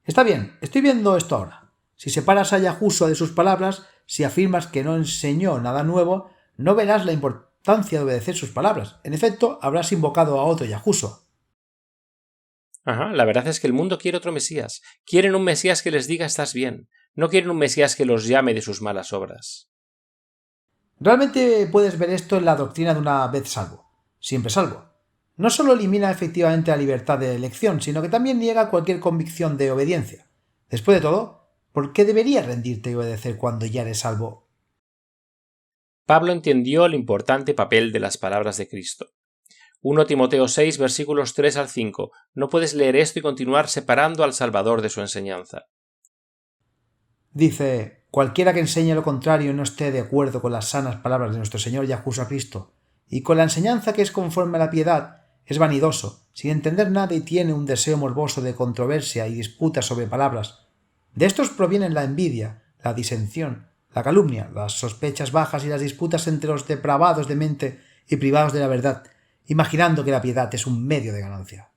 Está bien, estoy viendo esto ahora. Si separas a Yahushua de sus palabras, si afirmas que no enseñó nada nuevo, no verás la importancia de obedecer sus palabras. En efecto, habrás invocado a otro Yahushua. Ajá, la verdad es que el mundo quiere otro Mesías. Quieren un Mesías que les diga estás bien. No quieren un Mesías que los llame de sus malas obras. Realmente puedes ver esto en la doctrina de una vez salvo, siempre salvo. No solo elimina efectivamente la libertad de elección, sino que también niega cualquier convicción de obediencia. Después de todo, ¿por qué deberías rendirte y obedecer cuando ya eres salvo? Pablo entendió el importante papel de las palabras de Cristo. 1 Timoteo 6, versículos 3 al 5. No puedes leer esto y continuar separando al Salvador de su enseñanza. Dice, cualquiera que enseñe lo contrario y no esté de acuerdo con las sanas palabras de nuestro Señor Yahushua Cristo y con la enseñanza que es conforme a la piedad, es vanidoso, sin entender nada y tiene un deseo morboso de controversia y disputa sobre palabras. De estos provienen la envidia, la disensión, la calumnia, las sospechas bajas y las disputas entre los depravados de mente y privados de la verdad, imaginando que la piedad es un medio de ganancia.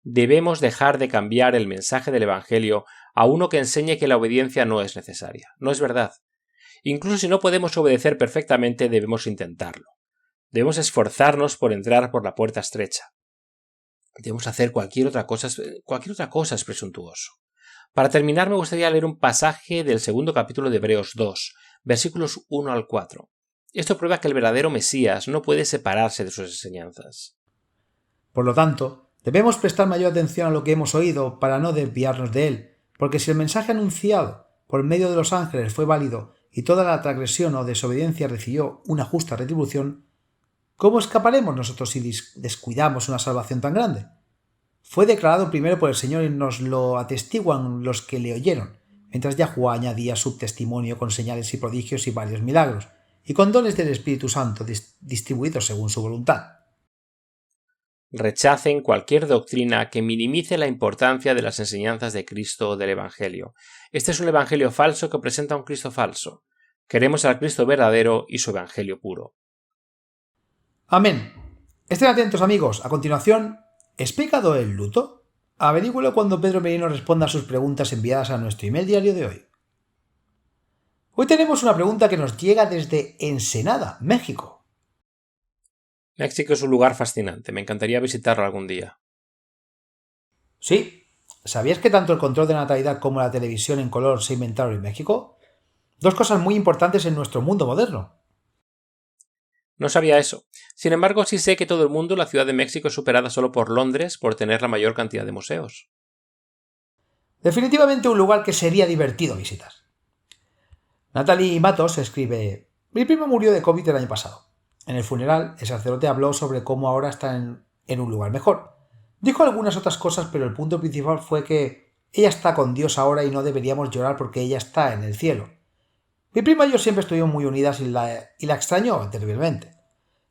Debemos dejar de cambiar el mensaje del Evangelio a uno que enseñe que la obediencia no es necesaria. No es verdad. Incluso si no podemos obedecer perfectamente, debemos intentarlo. Debemos esforzarnos por entrar por la puerta estrecha. Debemos hacer cualquier otra cosa es presuntuoso. Para terminar, me gustaría leer un pasaje del segundo capítulo de Hebreos 2, versículos 1 al 4. Esto prueba que el verdadero Mesías no puede separarse de sus enseñanzas. Por lo tanto, debemos prestar mayor atención a lo que hemos oído para no desviarnos de él, porque si el mensaje anunciado por medio de los ángeles fue válido y toda la transgresión o desobediencia recibió una justa retribución, ¿cómo escaparemos nosotros si descuidamos una salvación tan grande? Fue declarado primero por el Señor y nos lo atestiguan los que le oyeron, mientras Yahuwah añadía su testimonio con señales y prodigios y varios milagros, y con dones del Espíritu Santo distribuidos según su voluntad. Rechacen cualquier doctrina que minimice la importancia de las enseñanzas de Cristo o del Evangelio. Este es un Evangelio falso que presenta a un Cristo falso. Queremos al Cristo verdadero y su Evangelio puro. Amén. Estén atentos, amigos. A continuación, ¿es pecado el luto? Averígüelo cuando Pedro Merino responda a sus preguntas enviadas a nuestro email diario de hoy. Hoy tenemos una pregunta que nos llega desde Ensenada, México. México es un lugar fascinante. Me encantaría visitarlo algún día. Sí. ¿Sabías que tanto el control de natalidad como la televisión en color se inventaron en México? Dos cosas muy importantes en nuestro mundo moderno. No sabía eso. Sin embargo, sí sé que todo el mundo, la Ciudad de México es superada solo por Londres por tener la mayor cantidad de museos. Definitivamente un lugar que sería divertido visitar. Natalie Matos escribe: mi primo murió de COVID el año pasado. En el funeral, el sacerdote habló sobre cómo ahora está en un lugar mejor. Dijo algunas otras cosas, pero el punto principal fue que ella está con Dios ahora y no deberíamos llorar porque ella está en el cielo. Mi prima y yo siempre estuvimos muy unidas y la extrañó terriblemente.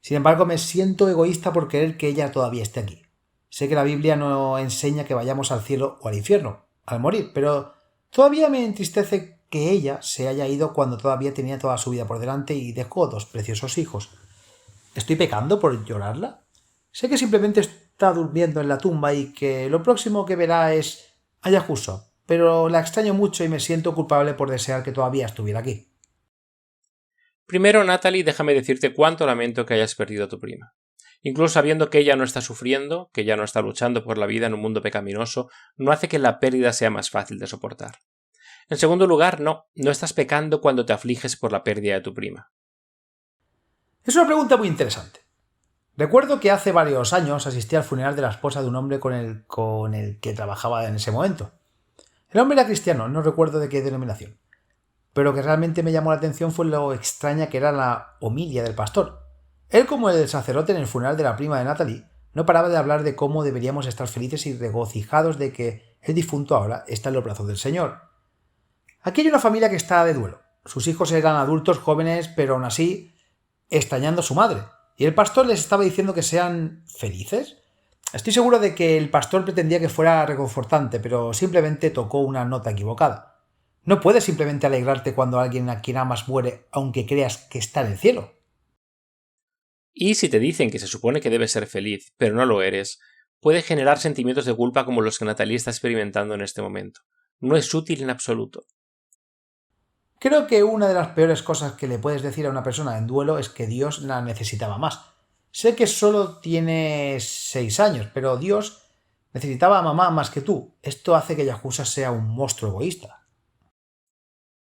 Sin embargo, me siento egoísta por querer que ella todavía esté aquí. Sé que la Biblia no enseña que vayamos al cielo o al infierno al morir, pero todavía me entristece que ella se haya ido cuando todavía tenía toda su vida por delante y dejó 2 preciosos hijos. ¿Estoy pecando por llorarla? Sé que simplemente está durmiendo en la tumba y que lo próximo que verá es a Yahushua, pero la extraño mucho y me siento culpable por desear que todavía estuviera aquí. Primero, Natalie, déjame decirte cuánto lamento que hayas perdido a tu prima. Incluso sabiendo que ella no está sufriendo, que ella no está luchando por la vida en un mundo pecaminoso, no hace que la pérdida sea más fácil de soportar. En segundo lugar, no estás pecando cuando te afliges por la pérdida de tu prima. Es una pregunta muy interesante. Recuerdo que hace varios años asistí al funeral de la esposa de un hombre con el que trabajaba en ese momento. El hombre era cristiano, no recuerdo de qué denominación, pero lo que realmente me llamó la atención fue lo extraña que era la homilia del pastor. Él, como el sacerdote en el funeral de la prima de Natalie, no paraba de hablar de cómo deberíamos estar felices y regocijados de que el difunto ahora está en los brazos del Señor. Aquí hay una familia que está de duelo. Sus hijos eran adultos jóvenes, pero aún así extrañando a su madre. Y el pastor les estaba diciendo que sean felices. Estoy seguro de que el pastor pretendía que fuera reconfortante, pero simplemente tocó una nota equivocada. No puedes simplemente alegrarte cuando alguien a quien amas muere, aunque creas que está en el cielo. Y si te dicen que se supone que debes ser feliz, pero no lo eres, puede generar sentimientos de culpa como los que Natalie está experimentando en este momento. No es útil en absoluto. Creo que una de las peores cosas que le puedes decir a una persona en duelo es que Dios la necesitaba más. Sé que solo tienes 6 años, pero Dios necesitaba a mamá más que tú. Esto hace que Yahushua sea un monstruo egoísta.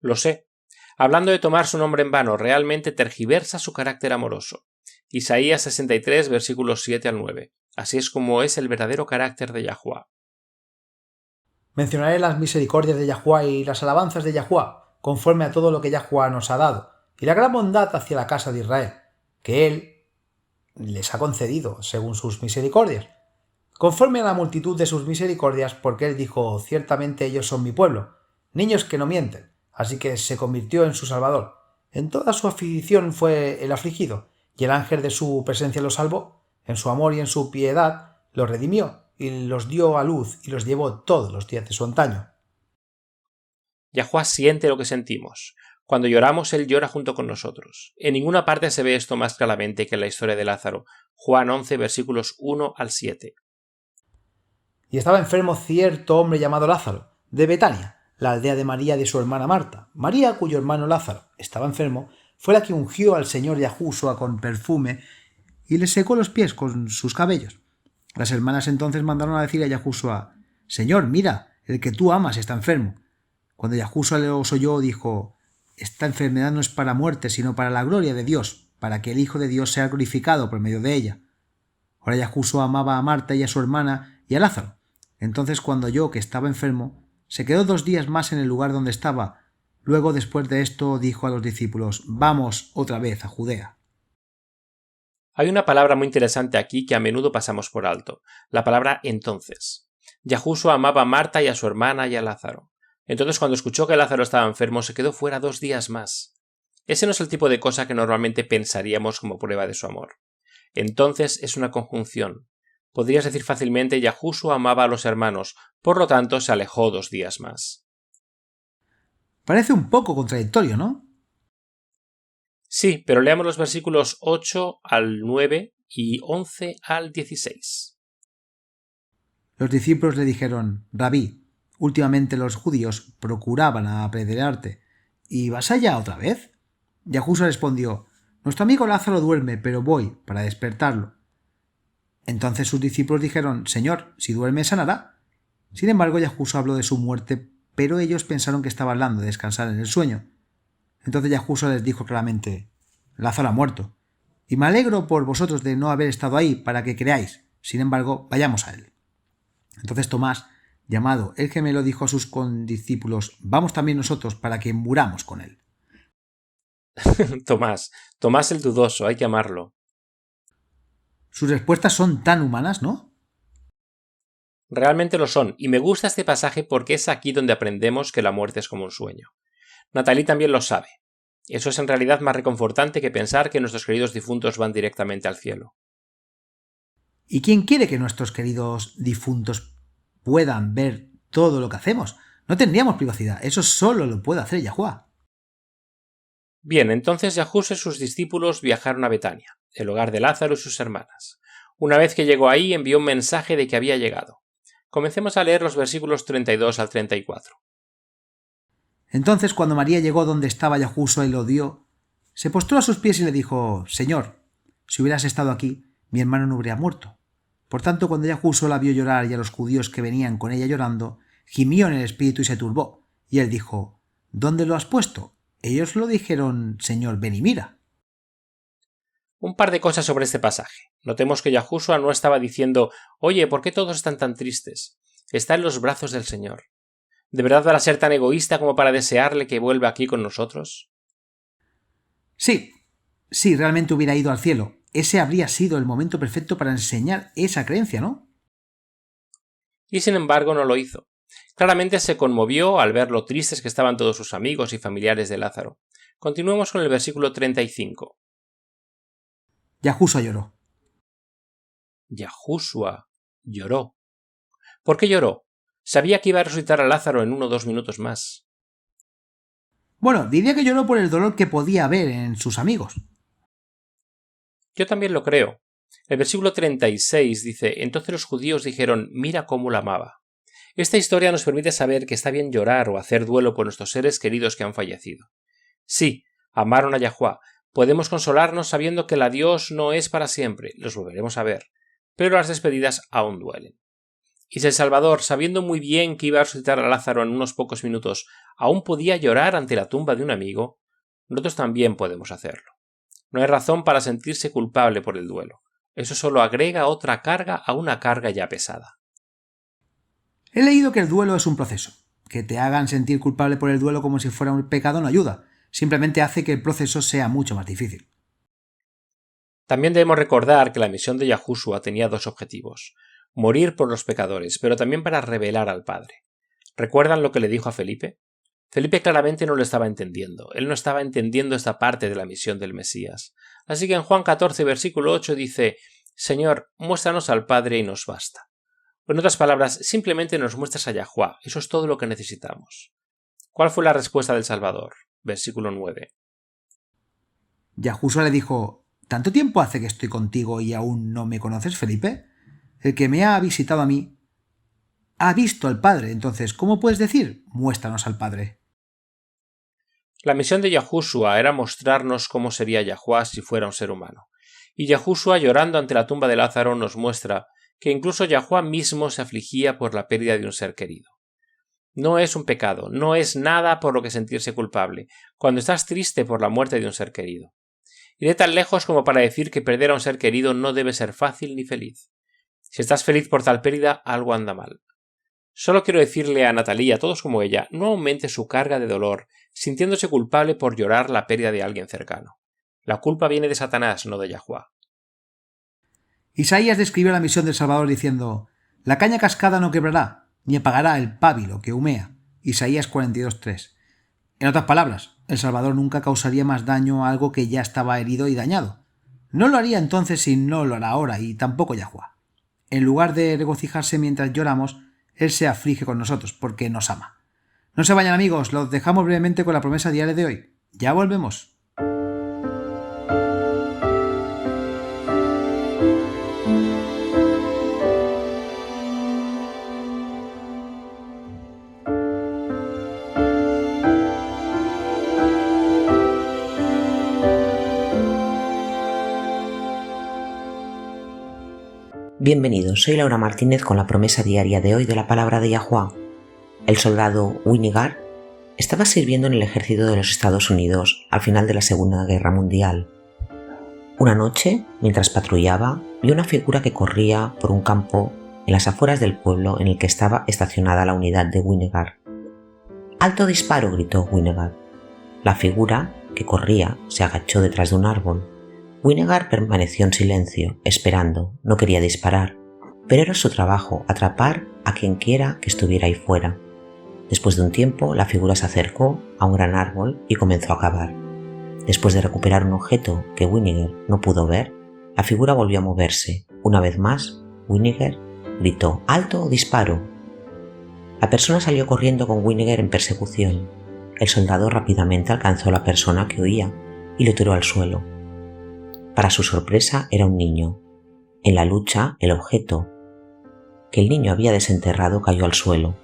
Lo sé. Hablando de tomar su nombre en vano, realmente tergiversa su carácter amoroso. Isaías 63, versículos 7 al 9. Así es como es el verdadero carácter de Yahuwah. Mencionaré las misericordias de Yahuwah y las alabanzas de Yahuwah, conforme a todo lo que Yahuwah nos ha dado, y la gran bondad hacia la casa de Israel, que Él les ha concedido según sus misericordias, conforme a la multitud de sus misericordias, porque Él dijo: ciertamente ellos son mi pueblo, niños que no mienten, así que se convirtió en su Salvador. En toda su aflicción fue el afligido, y el ángel de su presencia los salvó. En su amor y en su piedad los redimió, y los dio a luz y los llevó todos los días de su antaño. Yahuwah siente lo que sentimos. Cuando lloramos, Él llora junto con nosotros. En ninguna parte se ve esto más claramente que en la historia de Lázaro. Juan 11, versículos 1 al 7. Y estaba enfermo cierto hombre llamado Lázaro, de Betania, la aldea de María y de su hermana Marta. María, cuyo hermano Lázaro estaba enfermo, fue la que ungió al Señor Yahushua con perfume y le secó los pies con sus cabellos. Las hermanas entonces mandaron a decir a Yahushua: Señor, mira, el que tú amas está enfermo. Cuando Yahushua los oyó, dijo: esta enfermedad no es para muerte, sino para la gloria de Dios, para que el Hijo de Dios sea glorificado por medio de ella. Ahora Yahushua amaba a Marta y a su hermana y a Lázaro. Entonces, cuando oyó que estaba enfermo, se quedó 2 días más en el lugar donde estaba. Luego, después de esto, dijo a los discípulos: vamos otra vez a Judea. Hay una palabra muy interesante aquí que a menudo pasamos por alto, la palabra entonces. Yahushua amaba a Marta y a su hermana y a Lázaro. Entonces, cuando escuchó que Lázaro estaba enfermo, se quedó fuera 2 días más. Ese no es el tipo de cosa que normalmente pensaríamos como prueba de su amor. Entonces es una conjunción. Podrías decir fácilmente: Yahushua amaba a los hermanos, por lo tanto se alejó 2 días más. Parece un poco contradictorio, ¿no? Sí, pero leamos los versículos 8 al 9 y 11 al 16. Los discípulos le dijeron: Rabí, últimamente los judíos procuraban apedrearte, ¿y vas allá otra vez? Yahushua respondió: nuestro amigo Lázaro duerme, pero voy para despertarlo. Entonces sus discípulos dijeron: Señor, si duerme sanará. Sin embargo, Yahushua habló de su muerte, pero ellos pensaron que estaba hablando de descansar en el sueño. Entonces Yahushua les dijo claramente: Lázaro ha muerto, y me alegro por vosotros de no haber estado ahí para que creáis. Sin embargo, vayamos a él. Entonces Tomás, llamado el gemelo, dijo a sus condiscípulos: vamos también nosotros para que muramos con él. Tomás el dudoso, hay que amarlo. Sus respuestas son tan humanas, ¿no? Realmente lo son, y me gusta este pasaje porque es aquí donde aprendemos que la muerte es como un sueño. Natalie también lo sabe. Eso es en realidad más reconfortante que pensar que nuestros queridos difuntos van directamente al cielo. ¿Y quién quiere que nuestros queridos difuntos puedan ver todo lo que hacemos? No tendríamos privacidad, eso solo lo puede hacer Yahuwah. Bien, entonces Yahushua y sus discípulos viajaron a Betania, el hogar de Lázaro y sus hermanas. Una vez que llegó ahí, envió un mensaje de que había llegado. Comencemos a leer los versículos 32 al 34. Entonces, cuando María llegó donde estaba Yahushua y lo dio, se postró a sus pies y le dijo: Señor, si hubieras estado aquí, mi hermano no habría muerto. Por tanto, cuando Yahushua la vio llorar y a los judíos que venían con ella llorando, gimió en el espíritu y se turbó, Y él dijo: ¿Dónde lo has puesto? Ellos lo dijeron: Señor, ven y mira. Un par de cosas sobre este pasaje. Notemos que Yahushua no estaba diciendo: oye, ¿por qué todos están tan tristes? Está en los brazos del Señor. ¿De verdad van a ser tan egoísta como para desearle que vuelva aquí con nosotros? Sí, realmente hubiera ido al cielo. Ese habría sido el momento perfecto para enseñar esa creencia, ¿no? Y sin embargo no lo hizo. Claramente se conmovió al ver lo tristes que estaban todos sus amigos y familiares de Lázaro. Continuemos con el versículo 35. Yahushua lloró. Yahushua lloró. ¿Por qué lloró? Sabía que iba a resucitar a Lázaro en 1 o 2 minutos más. Bueno, diría que lloró por el dolor que podía haber en sus amigos. Yo también lo creo. El versículo 36 dice: entonces los judíos dijeron: mira cómo la amaba. Esta historia nos permite saber que está bien llorar o hacer duelo por nuestros seres queridos que han fallecido. Sí, amaron a Yahuwá. Podemos consolarnos sabiendo que el adiós no es para siempre, los volveremos a ver, pero las despedidas aún duelen. Y si el Salvador, sabiendo muy bien que iba a resucitar a Lázaro en unos pocos minutos, aún podía llorar ante la tumba de un amigo, nosotros también podemos hacerlo. No hay razón para sentirse culpable por el duelo. Eso solo agrega otra carga a una carga ya pesada. He leído que el duelo es un proceso. Que te hagan sentir culpable por el duelo como si fuera un pecado no ayuda. Simplemente hace que el proceso sea mucho más difícil. También debemos recordar que la misión de Yahushua tenía dos objetivos: morir por los pecadores, pero también para revelar al Padre. ¿Recuerdan lo que le dijo a Felipe? Felipe claramente no lo estaba entendiendo. Él no estaba entendiendo esta parte de la misión del Mesías. Así que en Juan 14, versículo 8 dice: Señor, muéstranos al Padre y nos basta. En otras palabras, simplemente nos muestras a Yahuwá. Eso es todo lo que necesitamos. ¿Cuál fue la respuesta del Salvador? Versículo 9. Yahushua le dijo: ¿tanto tiempo hace que estoy contigo y aún no me conoces, Felipe? El que me ha visitado a mí ha visto al Padre. Entonces, ¿cómo puedes decir: muéstranos al Padre? La misión de Yahushua era mostrarnos cómo sería Yahuwá si fuera un ser humano. Y Yahushua, llorando ante la tumba de Lázaro, nos muestra que incluso Yahuwá mismo se afligía por la pérdida de un ser querido. No es un pecado, no es nada por lo que sentirse culpable, cuando estás triste por la muerte de un ser querido. Iré tan lejos como para decir que perder a un ser querido no debe ser fácil ni feliz. Si estás feliz por tal pérdida, algo anda mal. Solo quiero decirle a Natalie y a todos como ella: no aumente su carga de dolor, sintiéndose culpable por llorar la pérdida de alguien cercano. La culpa viene de Satanás, no de Yahuwá. Isaías describió la misión del Salvador diciendo: la caña cascada no quebrará, ni apagará el pábilo que humea. Isaías 42:3. En otras palabras, el Salvador nunca causaría más daño a algo que ya estaba herido y dañado. No lo haría entonces y no lo hará ahora, y tampoco Yahuwá. En lugar de regocijarse mientras lloramos, Él se aflige con nosotros porque nos ama. No se vayan, amigos, los dejamos brevemente con la promesa diaria de hoy. Ya volvemos. Bienvenidos, soy Laura Martínez con la promesa diaria de hoy de la palabra de Yahuwá. El soldado Winigar estaba sirviendo en el ejército de los Estados Unidos al final de la Segunda Guerra Mundial. Una noche, mientras patrullaba, vio una figura que corría por un campo en las afueras del pueblo en el que estaba estacionada la unidad de Winigar. ¡Alto disparo!, gritó Winigar. La figura, que corría, se agachó detrás de un árbol. Winigar permaneció en silencio, esperando. No quería disparar, pero era su trabajo atrapar a quien quiera que estuviera ahí fuera. Después de un tiempo, la figura se acercó a un gran árbol y comenzó a cavar. Después de recuperar un objeto que Winigar no pudo ver, la figura volvió a moverse. Una vez más, Winigar gritó: ¡alto disparo! La persona salió corriendo con Winigar en persecución. El soldado rápidamente alcanzó a la persona que huía y lo tiró al suelo. Para su sorpresa, era un niño. En la lucha, el objeto que el niño había desenterrado cayó al suelo.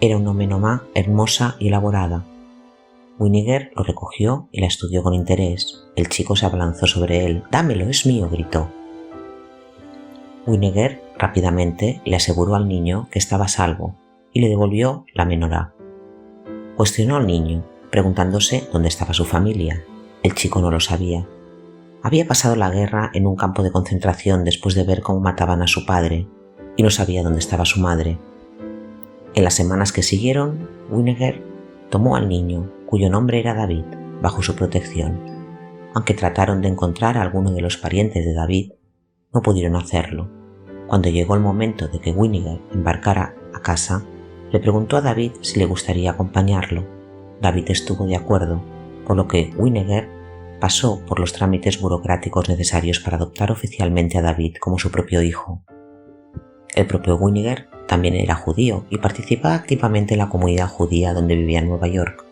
Era una menomá hermosa y elaborada. Winigar lo recogió y la estudió con interés. El chico se abalanzó sobre él. «¡Dámelo, es mío!», gritó. Winigar rápidamente le aseguró al niño que estaba a salvo y le devolvió la menorá. Cuestionó al niño, preguntándose dónde estaba su familia. El chico no lo sabía. Había pasado la guerra en un campo de concentración después de ver cómo mataban a su padre, y no sabía dónde estaba su madre. En las semanas que siguieron, Winiger tomó al niño, cuyo nombre era David, bajo su protección. Aunque trataron de encontrar a alguno de los parientes de David, no pudieron hacerlo. Cuando llegó el momento de que Winiger embarcara a casa, le preguntó a David si le gustaría acompañarlo. David estuvo de acuerdo, por lo que Winiger pasó por los trámites burocráticos necesarios para adoptar oficialmente a David como su propio hijo. El propio Winiger también era judío y participaba activamente en la comunidad judía donde vivía en Nueva York.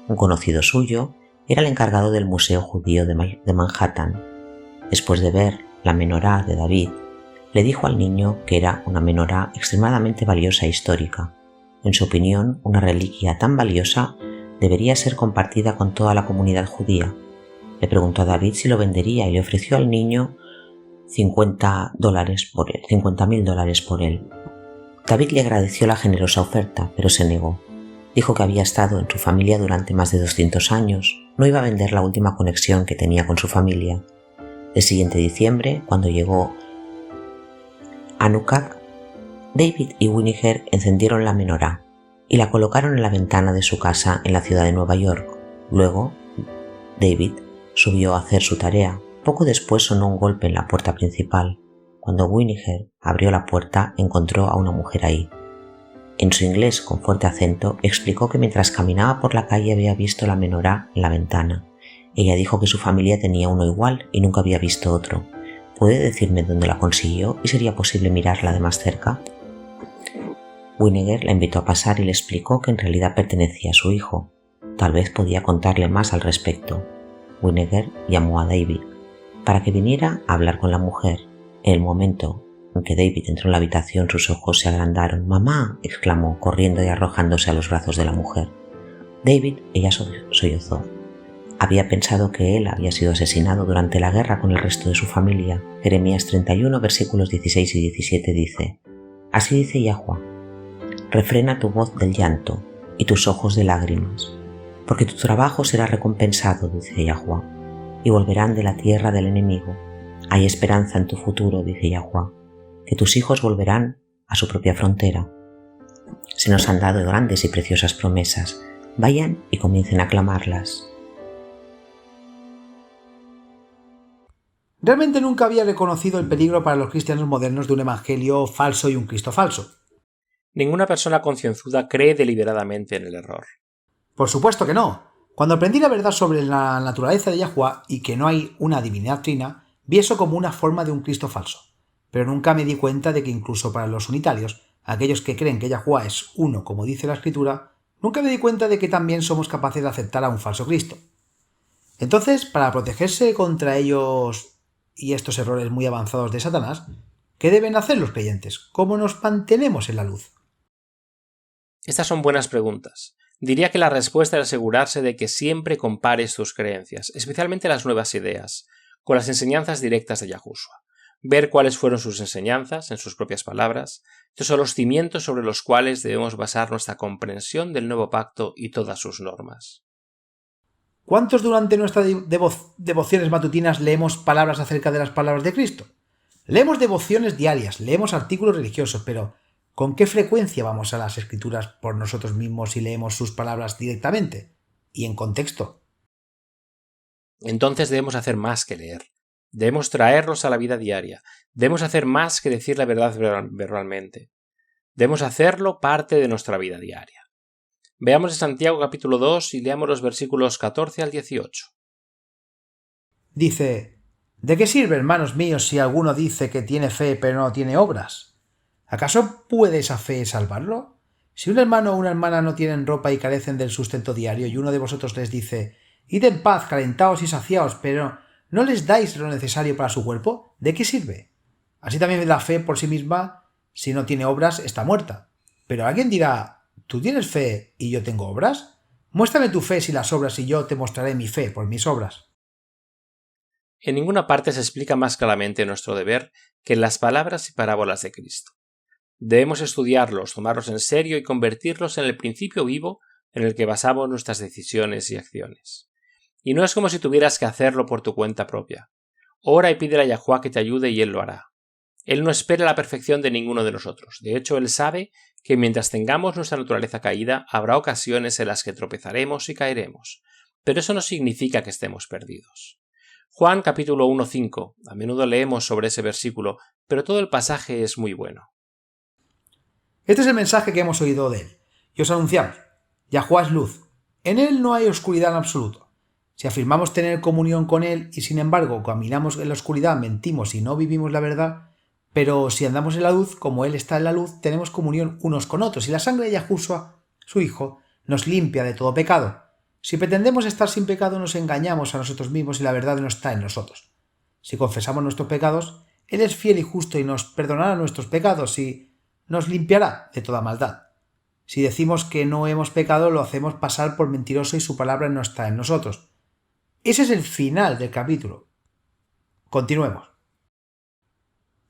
Un conocido suyo era el encargado del Museo Judío de Manhattan. Después de ver la menorá de David, le dijo al niño que era una menorá extremadamente valiosa e histórica. En su opinión, una reliquia tan valiosa debería ser compartida con toda la comunidad judía. Le preguntó a David si lo vendería y le ofreció al niño $50,000 por él. David le agradeció la generosa oferta, pero se negó. Dijo que había estado en su familia durante más de 200 años, no iba a vender la última conexión que tenía con su familia. El siguiente diciembre, cuando llegó Hanukkah, David y Winiger encendieron la menorá y la colocaron en la ventana de su casa en la ciudad de Nueva York. Luego, David subió a hacer su tarea. Poco después sonó un golpe en la puerta principal. Cuando Winiger abrió la puerta, encontró a una mujer ahí. En su inglés con fuerte acento, explicó que mientras caminaba por la calle había visto la menorá en la ventana. Ella dijo que su familia tenía uno igual y nunca había visto otro. ¿Puede decirme dónde la consiguió y sería posible mirarla de más cerca? Winiger la invitó a pasar y le explicó que en realidad pertenecía a su hijo. Tal vez podía contarle más al respecto. Winiger llamó a David para que viniera a hablar con la mujer. En el momento en que David entró en la habitación, sus ojos se agrandaron. «¡Mamá!», exclamó, corriendo y arrojándose a los brazos de la mujer. David, ella sollozó. Había pensado que él había sido asesinado durante la guerra con el resto de su familia. Jeremías 31, versículos 16 y 17 dice: «Así dice Yahweh, refrena tu voz del llanto y tus ojos de lágrimas, porque tu trabajo será recompensado, dice Yahweh, y volverán de la tierra del enemigo. Hay esperanza en tu futuro, dice Yahweh, que tus hijos volverán a su propia frontera. Se nos han dado grandes y preciosas promesas. Vayan y comiencen a clamarlas». Realmente nunca había reconocido el peligro para los cristianos modernos de un evangelio falso y un Cristo falso. Ninguna persona concienzuda cree deliberadamente en el error. Por supuesto que no. Cuando aprendí la verdad sobre la naturaleza de Yahweh y que no hay una divinidad trina, vi eso como una forma de un Cristo falso. Pero nunca me di cuenta de que incluso para los unitarios, aquellos que creen que Yahweh es uno como dice la Escritura, nunca me di cuenta de que también somos capaces de aceptar a un falso Cristo. Entonces, para protegerse contra ellos y estos errores muy avanzados de Satanás, ¿qué deben hacer los creyentes? ¿Cómo nos mantenemos en la luz? Estas son buenas preguntas. Diría que la respuesta es asegurarse de que siempre compares tus creencias, especialmente las nuevas ideas, con las enseñanzas directas de Yahushua. Ver cuáles fueron sus enseñanzas, en sus propias palabras. Estos son los cimientos sobre los cuales debemos basar nuestra comprensión del nuevo pacto y todas sus normas. ¿Cuántos durante nuestras devociones matutinas leemos palabras acerca de las palabras de Cristo? Leemos devociones diarias, leemos artículos religiosos, pero ¿con qué frecuencia vamos a las Escrituras por nosotros mismos y leemos sus palabras directamente y en contexto? Entonces debemos hacer más que leer. Debemos traerlos a la vida diaria. Debemos hacer más que decir la verdad verbalmente. Debemos hacerlo parte de nuestra vida diaria. Veamos en Santiago capítulo 2 y leamos los versículos 14 al 18. Dice: ¿de qué sirve, hermanos míos, si alguno dice que tiene fe pero no tiene obras? ¿Acaso puede esa fe salvarlo? Si un hermano o una hermana no tienen ropa y carecen del sustento diario y uno de vosotros les dice: «Id en paz, calentaos y saciaos», pero no les dais lo necesario para su cuerpo, ¿de qué sirve? Así también la fe por sí misma, si no tiene obras, está muerta. Pero alguien dirá: ¿tú tienes fe y yo tengo obras? Muéstrame tu fe sin las obras y yo te mostraré mi fe por mis obras. En ninguna parte se explica más claramente nuestro deber que en las palabras y parábolas de Cristo. Debemos estudiarlos, tomarlos en serio y convertirlos en el principio vivo en el que basamos nuestras decisiones y acciones. Y no es como si tuvieras que hacerlo por tu cuenta propia. Ora y pídele a Yahuwá que te ayude y Él lo hará. Él no espera la perfección de ninguno de nosotros. De hecho, Él sabe que mientras tengamos nuestra naturaleza caída, habrá ocasiones en las que tropezaremos y caeremos. Pero eso no significa que estemos perdidos. Juan capítulo 1:5. A menudo leemos sobre ese versículo, pero todo el pasaje es muy bueno. Este es el mensaje que hemos oído de Él. Y os anunciamos. Yahuwá es luz. En Él no hay oscuridad en absoluto. Si afirmamos tener comunión con Él y sin embargo caminamos en la oscuridad, mentimos y no vivimos la verdad, pero si andamos en la luz, como Él está en la luz, tenemos comunión unos con otros y la sangre de Yahushua, su Hijo, nos limpia de todo pecado. Si pretendemos estar sin pecado, nos engañamos a nosotros mismos y la verdad no está en nosotros. Si confesamos nuestros pecados, Él es fiel y justo y nos perdonará nuestros pecados y nos limpiará de toda maldad. Si decimos que no hemos pecado, lo hacemos pasar por mentiroso y su palabra no está en nosotros. Ese es el final del capítulo. Continuemos.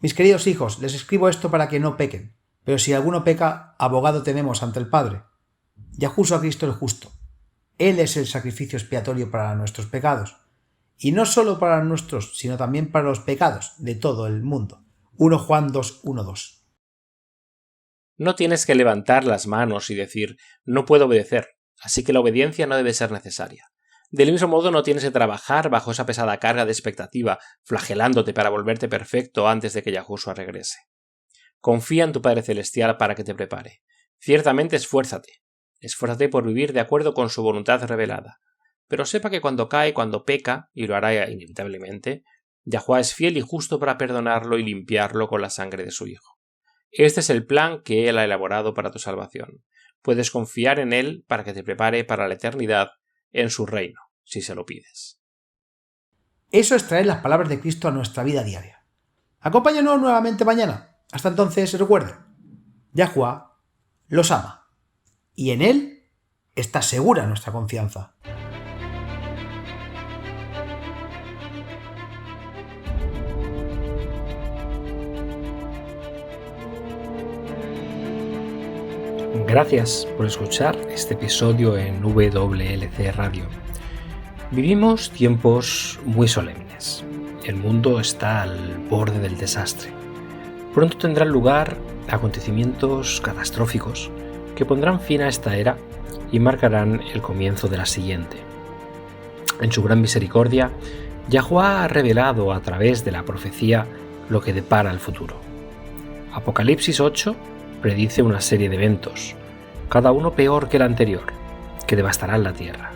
Mis queridos hijos, les escribo esto para que no pequen, pero si alguno peca, abogado tenemos ante el Padre. Yahushua Cristo el justo. Él es el sacrificio expiatorio para nuestros pecados, y no solo para los nuestros, sino también para los pecados de todo el mundo. 1 Juan 2:1-2. No tienes que levantar las manos y decir, no puedo obedecer, así que la obediencia no debe ser necesaria. Del mismo modo, no tienes que trabajar bajo esa pesada carga de expectativa, flagelándote para volverte perfecto antes de que Yahushua regrese. Confía en tu Padre Celestial para que te prepare. Ciertamente esfuérzate. Esfuérzate por vivir de acuerdo con su voluntad revelada. Pero sepa que cuando cae, cuando peca, y lo hará inevitablemente, Yahuwá es fiel y justo para perdonarlo y limpiarlo con la sangre de su Hijo. Este es el plan que Él ha elaborado para tu salvación. Puedes confiar en Él para que te prepare para la eternidad en su reino, si se lo pides. Eso es traer las palabras de Cristo a nuestra vida diaria. Acompáñanos nuevamente mañana. Hasta entonces, recuerden, Yahuwá los ama, y en Él está segura nuestra confianza. Gracias por escuchar este episodio en WLC Radio. Vivimos tiempos muy solemnes. El mundo está al borde del desastre. Pronto tendrán lugar acontecimientos catastróficos que pondrán fin a esta era y marcarán el comienzo de la siguiente. En su gran misericordia, Yahuwá ha revelado a través de la profecía lo que depara el futuro. Apocalipsis 8 predice una serie de eventos, cada uno peor que el anterior, que devastarán la tierra.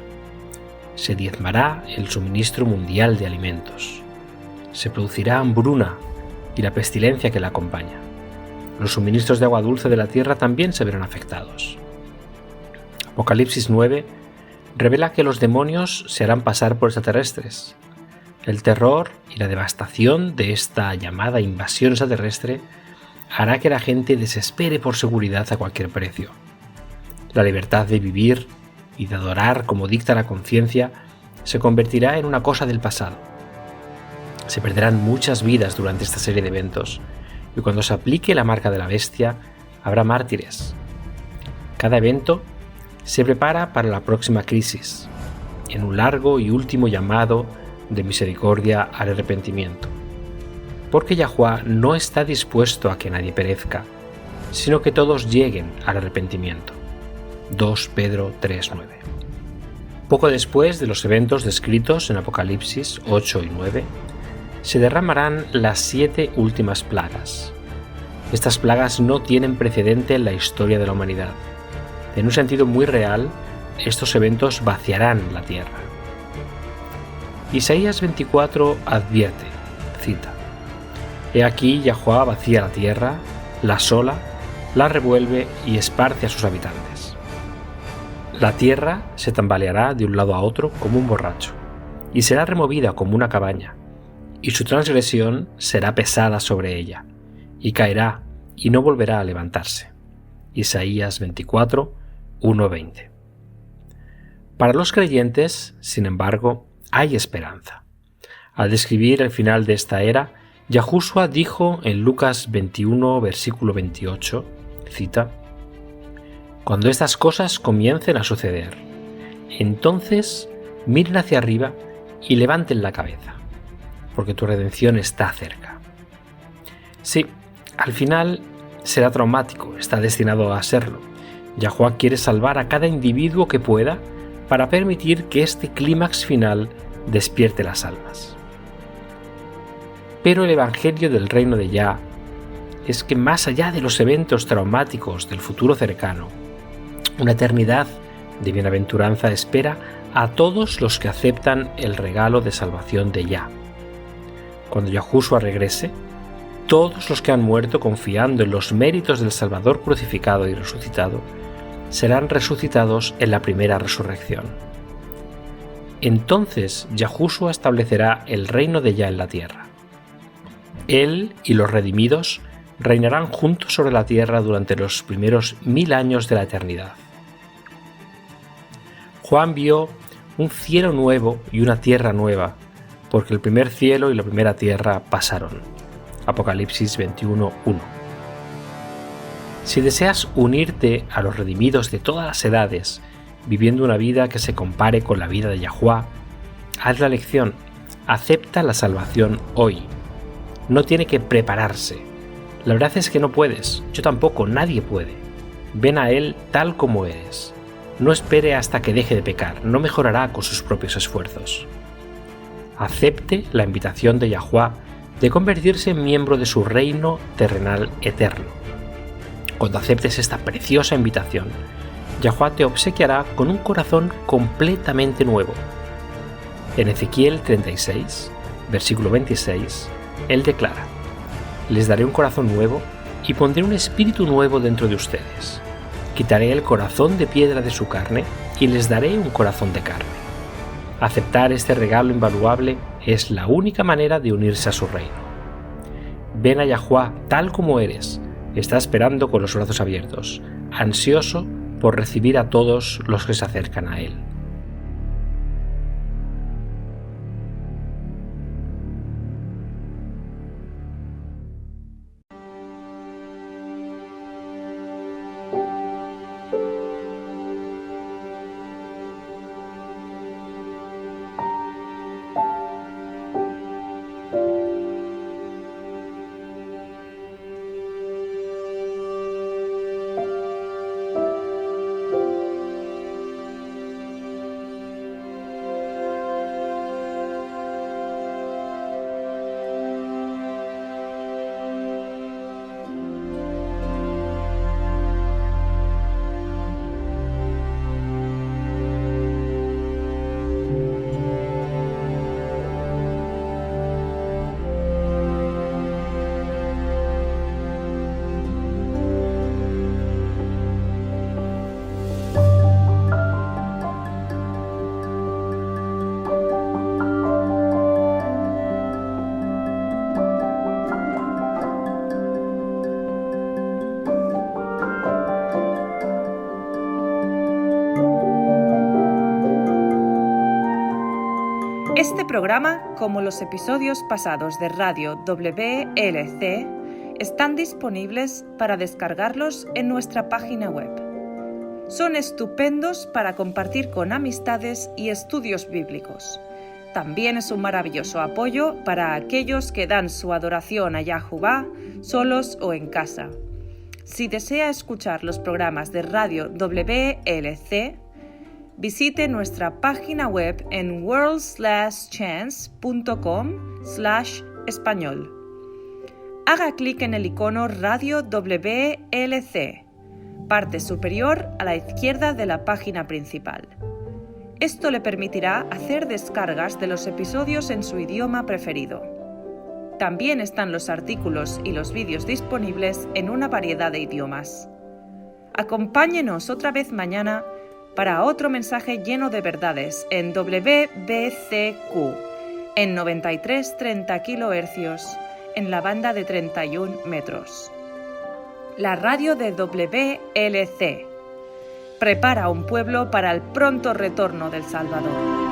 Se diezmará el suministro mundial de alimentos. Se producirá hambruna y la pestilencia que la acompaña. Los suministros de agua dulce de la tierra también se verán afectados. Apocalipsis 9 revela que los demonios se harán pasar por extraterrestres. El terror y la devastación de esta llamada invasión extraterrestre hará que la gente desespere por seguridad a cualquier precio. La libertad de vivir y de adorar como dicta la conciencia se convertirá en una cosa del pasado. Se perderán muchas vidas durante esta serie de eventos, y cuando se aplique la marca de la bestia, habrá mártires. Cada evento se prepara para la próxima crisis, en un largo y último llamado de misericordia al arrepentimiento. Porque Yahuwá no está dispuesto a que nadie perezca, sino que todos lleguen al arrepentimiento. 2 Pedro 3:9. Poco después de los eventos descritos en Apocalipsis 8 y 9, se derramarán las 7 últimas plagas. Estas plagas no tienen precedente en la historia de la humanidad. En un sentido muy real, estos eventos vaciarán la tierra. Isaías 24 advierte, cita: He aquí Yahuwá vacía la tierra, la asola, la revuelve y esparce a sus habitantes. La tierra se tambaleará de un lado a otro como un borracho, y será removida como una cabaña, y su transgresión será pesada sobre ella, y caerá y no volverá a levantarse. Isaías 24, 1-20. Para los creyentes, sin embargo, hay esperanza. Al describir el final de esta era, Yahushua dijo en Lucas 21, versículo 28, cita: «Cuando estas cosas comiencen a suceder, entonces miren hacia arriba y levanten la cabeza, porque tu redención está cerca». Sí, al final será traumático, está destinado a serlo. Yahuwah quiere salvar a cada individuo que pueda para permitir que este clímax final despierte las almas. Pero el evangelio del reino de Yah es que más allá de los eventos traumáticos del futuro cercano, una eternidad de bienaventuranza espera a todos los que aceptan el regalo de salvación de Yah. Cuando Yahushua regrese, todos los que han muerto confiando en los méritos del Salvador crucificado y resucitado serán resucitados en la primera resurrección. Entonces Yahushua establecerá el reino de Yah en la tierra. Él y los redimidos reinarán juntos sobre la tierra durante los primeros 1000 años de la eternidad. Juan vio un cielo nuevo y una tierra nueva, porque el primer cielo y la primera tierra pasaron. Apocalipsis 21:1. Si deseas unirte a los redimidos de todas las edades, viviendo una vida que se compare con la vida de Yahuwah, haz la elección, acepta la salvación hoy. No tiene que prepararse. La verdad es que no puedes, yo tampoco, nadie puede. Ven a Él tal como eres. No espere hasta que deje de pecar, no mejorará con sus propios esfuerzos. Acepte la invitación de Yahuwah de convertirse en miembro de su reino terrenal eterno. Cuando aceptes esta preciosa invitación, Yahuwah te obsequiará con un corazón completamente nuevo. En Ezequiel 36, versículo 26, Él declara: «Les daré un corazón nuevo y pondré un espíritu nuevo dentro de ustedes. Quitaré el corazón de piedra de su carne y les daré un corazón de carne». Aceptar este regalo invaluable es la única manera de unirse a su reino. Ven a Yahuwah tal como eres. Está esperando con los brazos abiertos, ansioso por recibir a todos los que se acercan a Él. Este programa, como los episodios pasados de Radio WLC, están disponibles para descargarlos en nuestra página web. Son estupendos para compartir con amistades y estudios bíblicos. También es un maravilloso apoyo para aquellos que dan su adoración a Yahuwah solos o en casa. Si desea escuchar los programas de Radio WLC, visite nuestra página web en worldslastchance.com/español. Haga clic en el icono Radio WLC, parte superior a la izquierda de la página principal. Esto le permitirá hacer descargas de los episodios en su idioma preferido. También están los artículos y los vídeos disponibles en una variedad de idiomas. Acompáñenos otra vez mañana para otro mensaje lleno de verdades en WBCQ, en 93.30 kHz, en la banda de 31 metros. La radio de WLC prepara un pueblo para el pronto retorno del Salvador.